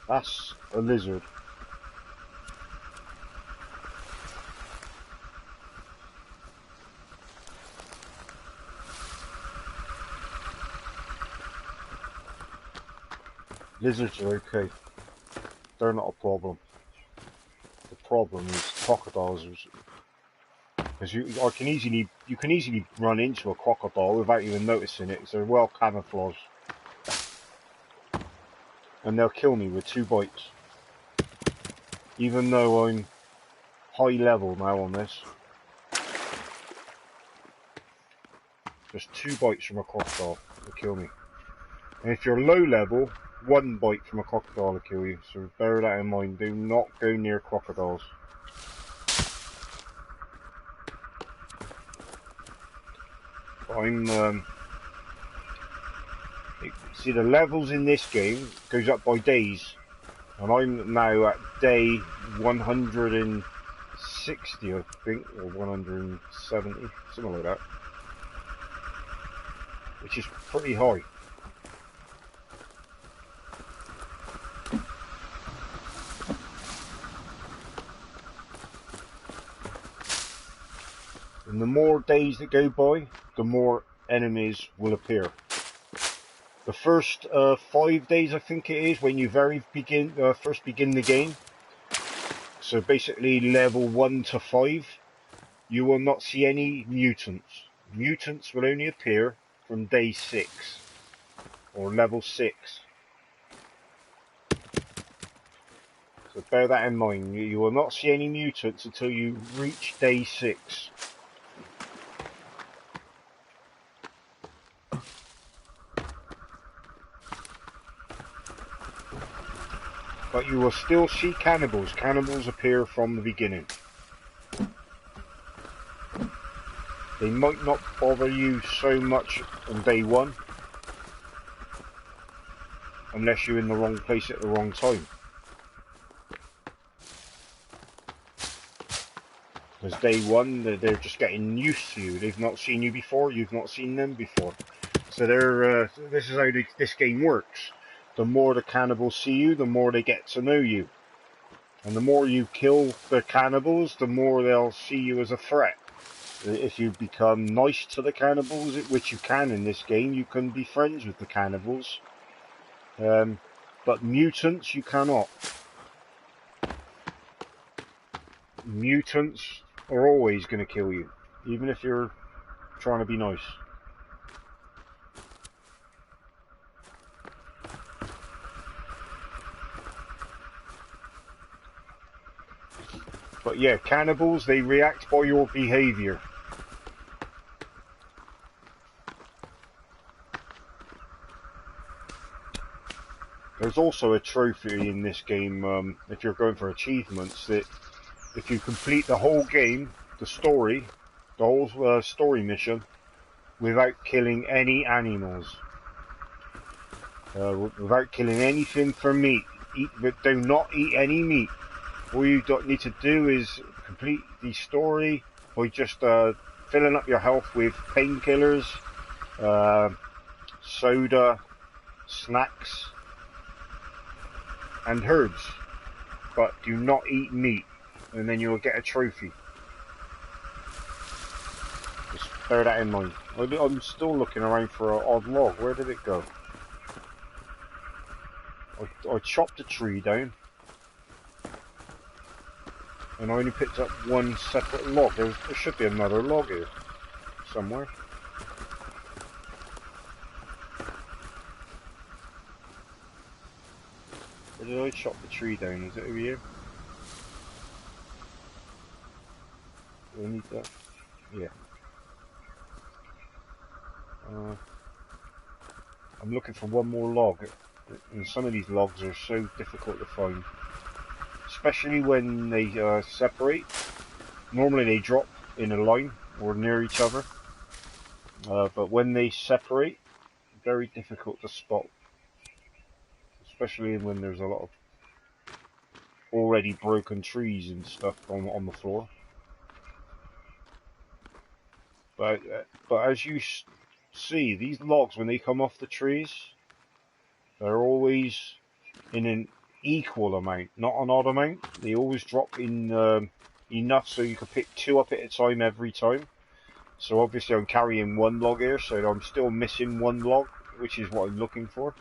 That's a lizard. Lizards are okay. They're not a problem. The problem is crocodiles. Because you can easily run into a crocodile without even noticing it. They're well camouflaged. And they'll kill me with 2 bites. Even though I'm high level now on this. Just 2 bites from a crocodile will kill me. And if you're low level, 1 bite from a crocodile will kill you. So bear that in mind. Do not go near crocodiles. See, the levels in this game goes up by days, and I'm now at day 160, I think, or 170, something like that, which is pretty high. And the more days that go by, the more enemies will appear. The first 5 days, I think it is, when you first begin the game. So basically level 1 to 5, you will not see any mutants. Mutants will only appear from day 6, or level 6. So bear that in mind, you will not see any mutants until you reach day 6. But you will still see cannibals. Cannibals appear from the beginning. They might not bother you so much on day 1, unless you're in the wrong place at the wrong time. Because day 1, they're just getting used to you. They've not seen you before, you've not seen them before. So this is how this game works. The more the cannibals see you, the more they get to know you. And the more you kill the cannibals, the more they'll see you as a threat. If you become nice to the cannibals, which you can in this game, you can be friends with the cannibals. But mutants, you cannot. Mutants are always going to kill you. Even if you're trying to be nice. But yeah, cannibals, they react by your behavior. There's also a trophy in this game, if you're going for achievements, that if you complete the whole game, the whole story mission, without killing any animals, without killing anything for meat, but do not eat any meat. All you need to do is complete the story by just filling up your health with painkillers, soda, snacks, and herbs. But do not eat meat, and then you'll get a trophy. Just bear that in mind. I'm still looking around for an odd log. Where did it go? I chopped the tree down, and I only picked up one separate log. There should be another log here somewhere. Where did I chop the tree down? Is it over here? Do I need that? Yeah. I'm looking for one more log, and some of these logs are so difficult to find, especially when they separate. Normally they drop in a line or near each other, but when they separate, very difficult to spot, especially when there's a lot of already broken trees and stuff on the floor. But as you see, these logs, when they come off the trees, they're always in an equal amount, not an odd amount. They always drop in enough so you can pick two up at a time every time. So obviously I'm carrying one log here, so I'm still missing one log, which is what I'm looking for.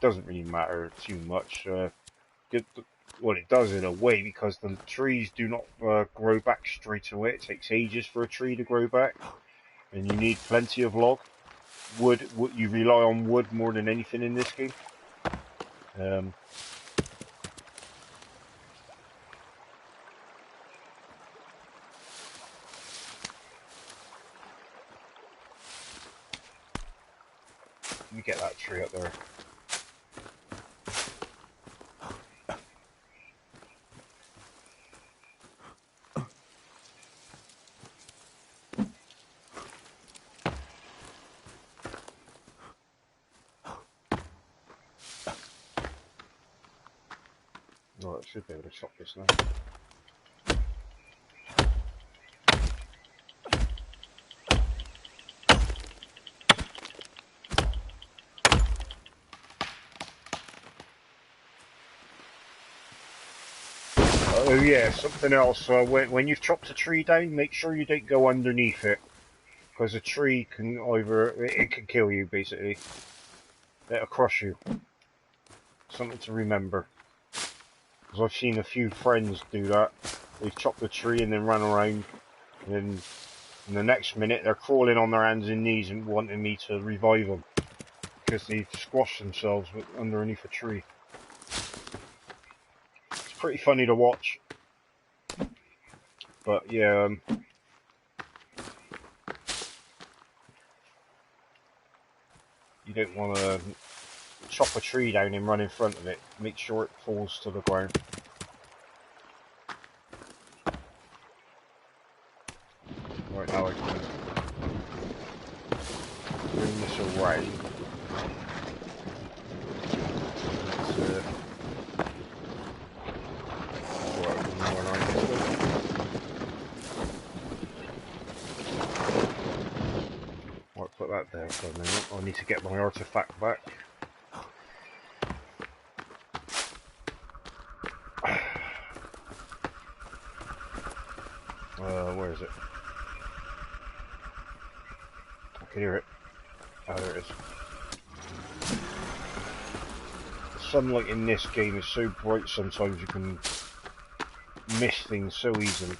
Doesn't really matter too much. Well, it does in a way, because the trees do not grow back straight away. It takes ages for a tree to grow back, and you need plenty of log. Wood, you rely on wood more than anything in this game. Let me get that tree up there. Right, I should be able to chop this now. Oh yeah, something else. When you've chopped a tree down, make sure you don't go underneath it, because a tree can it can kill you basically. It'll crush you. Something to remember. Because I've seen a few friends do that. They've chopped the tree and then run around, and then in the next minute they're crawling on their hands and knees and wanting me to revive them because they've squashed themselves underneath a tree. It's pretty funny to watch. But yeah, you don't want to chop a tree down and run in front of it. Make sure it falls to the ground. Right, now I can bring this away. Right, put that there for a minute. I need to get my artifact back. Where is it? I can hear it. Oh, there it is. The sunlight in this game is so bright sometimes you can miss things so easily.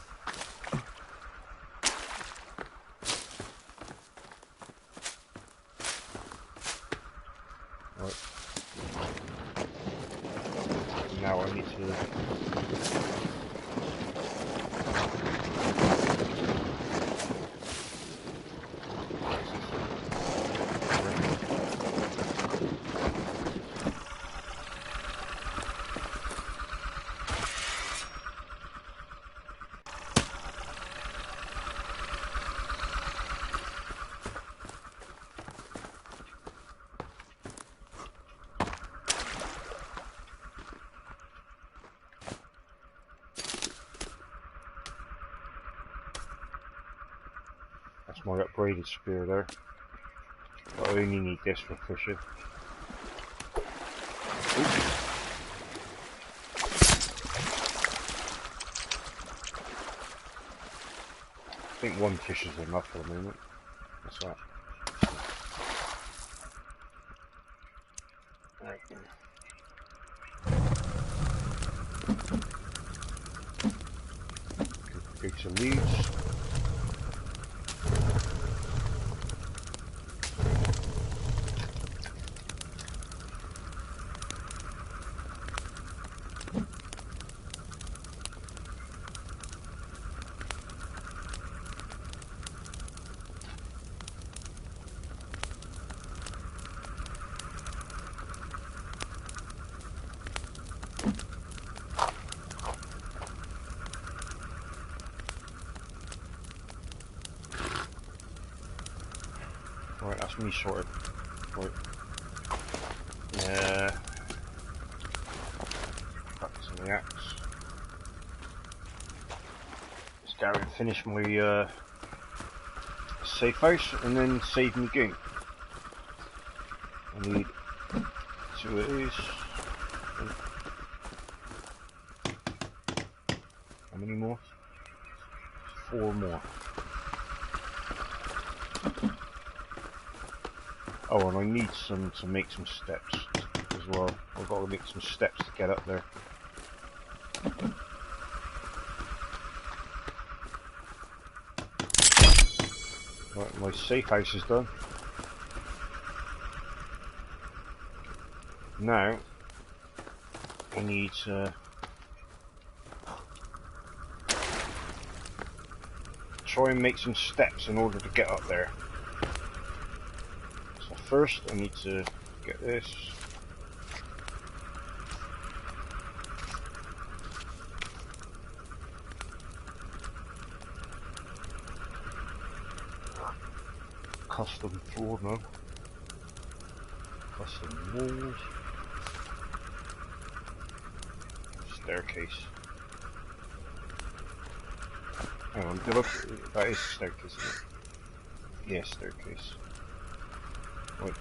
That's my upgraded spear there. But I only need this for fishing. Oops. I think one fish is enough for the moment. What's that? Right. Go to leaves. Right, that's me sorted. Right. Practicing the axe. Let's go and finish my safe house and then save me game. I need 2 of these. How many more? 4 more. Oh, and I need some to make some steps as well. I've got to make some steps to get up there. Right, my safe house is done. Now, I need to try and make some steps in order to get up there. So first I need to get this. Custom floor now. Custom walls. Staircase. Hang on, that is staircase, isn't it? Yeah, staircase. Wait.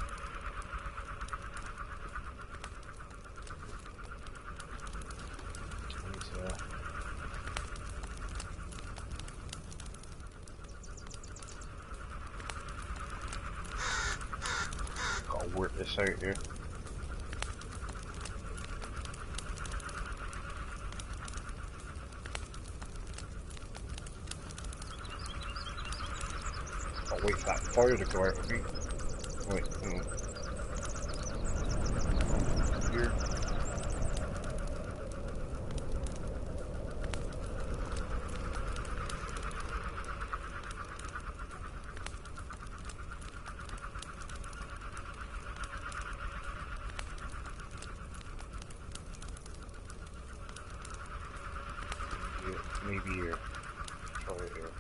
Gotta work this out here. I'll wait for that fire to go out of me. Wait, hang on. Here. Yeah, maybe here. Try it here.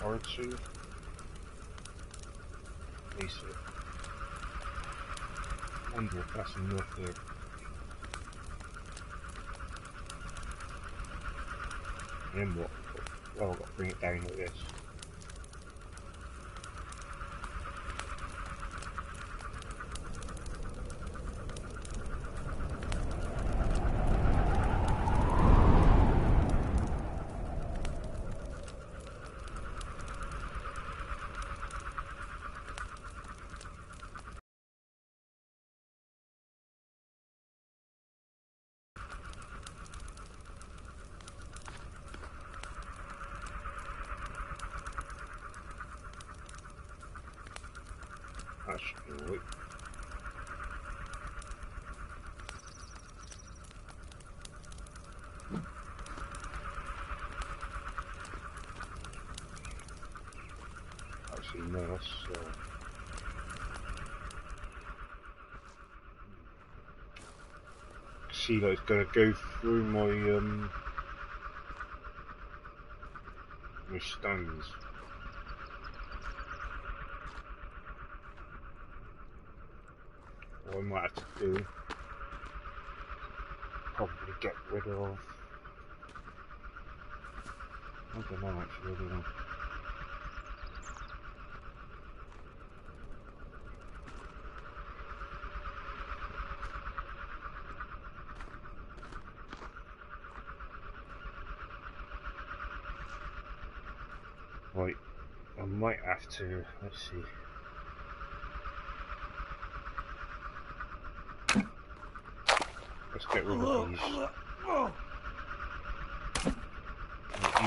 R2. Place it. Wonder if that's enough there. Then what? Well, I've got to bring it down like this. That should be alright. Actually, no, that's see, like, it's gonna go through my stands. What I might have to do, probably get rid of. I don't know actually. I don't know. Right, I might have to. Let's see. Let's get rid of these. I'll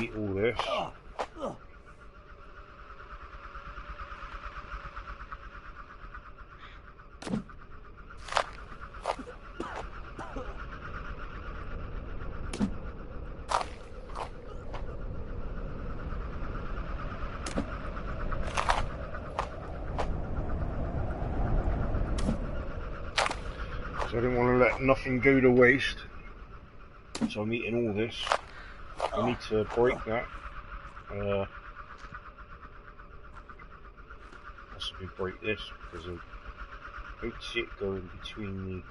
eat all this. So I don't want to let nothing go to waste. So I'm eating all this. I need to break that. Possibly break this because I don't see it going between the.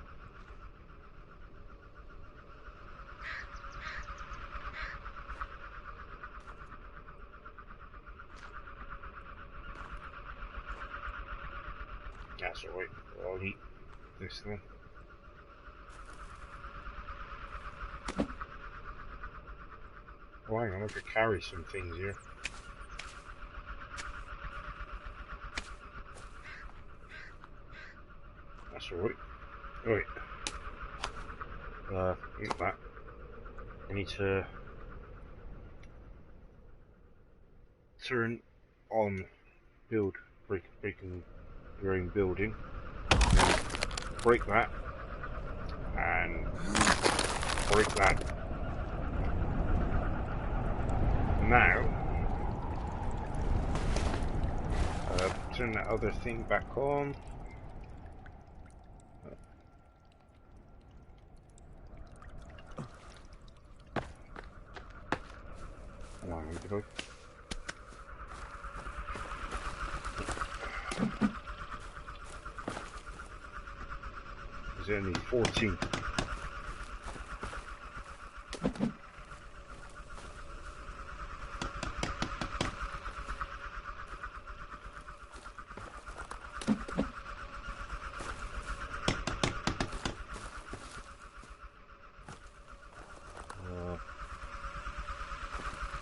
That's alright. I'll eat this then. Oh, hang on, I could carry some things here. That's alright. Right. Eat that. I need to turn on breaking your own building. Break that. And break that. Now, turn that other thing back on. Come on, did I? There's only 14.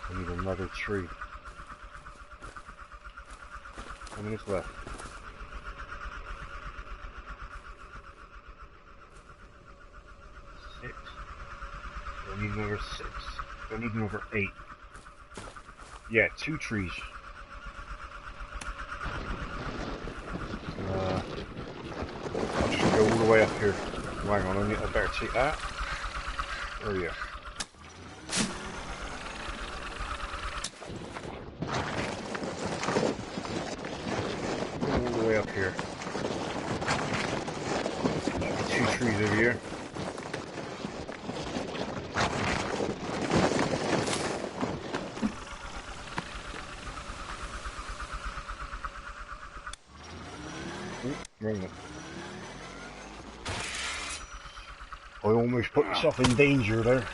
I need another tree. How many is left? 6. I need another 6. I need another 8. Yeah, 2 trees. I'll just go all the way up here. Hang on, I better take that. Where are you? All the way up here. 2 trees over here. Wrong one. I almost put myself in danger there.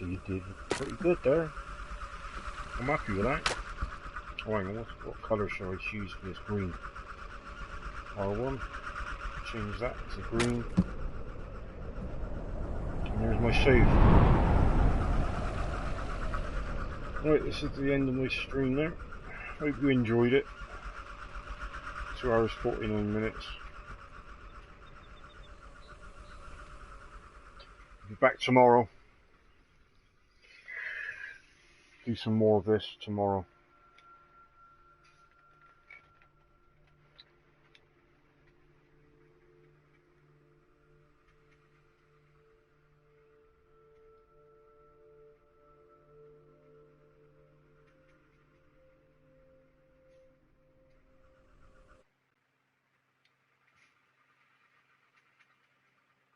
So you did pretty good there. I'm happy with that. Oh, hang on, what colour shall I choose for this green? R1. Change that to green. And there's my save. Right, this is the end of my stream there. Hope you enjoyed it. 2 hours 49 minutes. Be back tomorrow. Do some more of this tomorrow.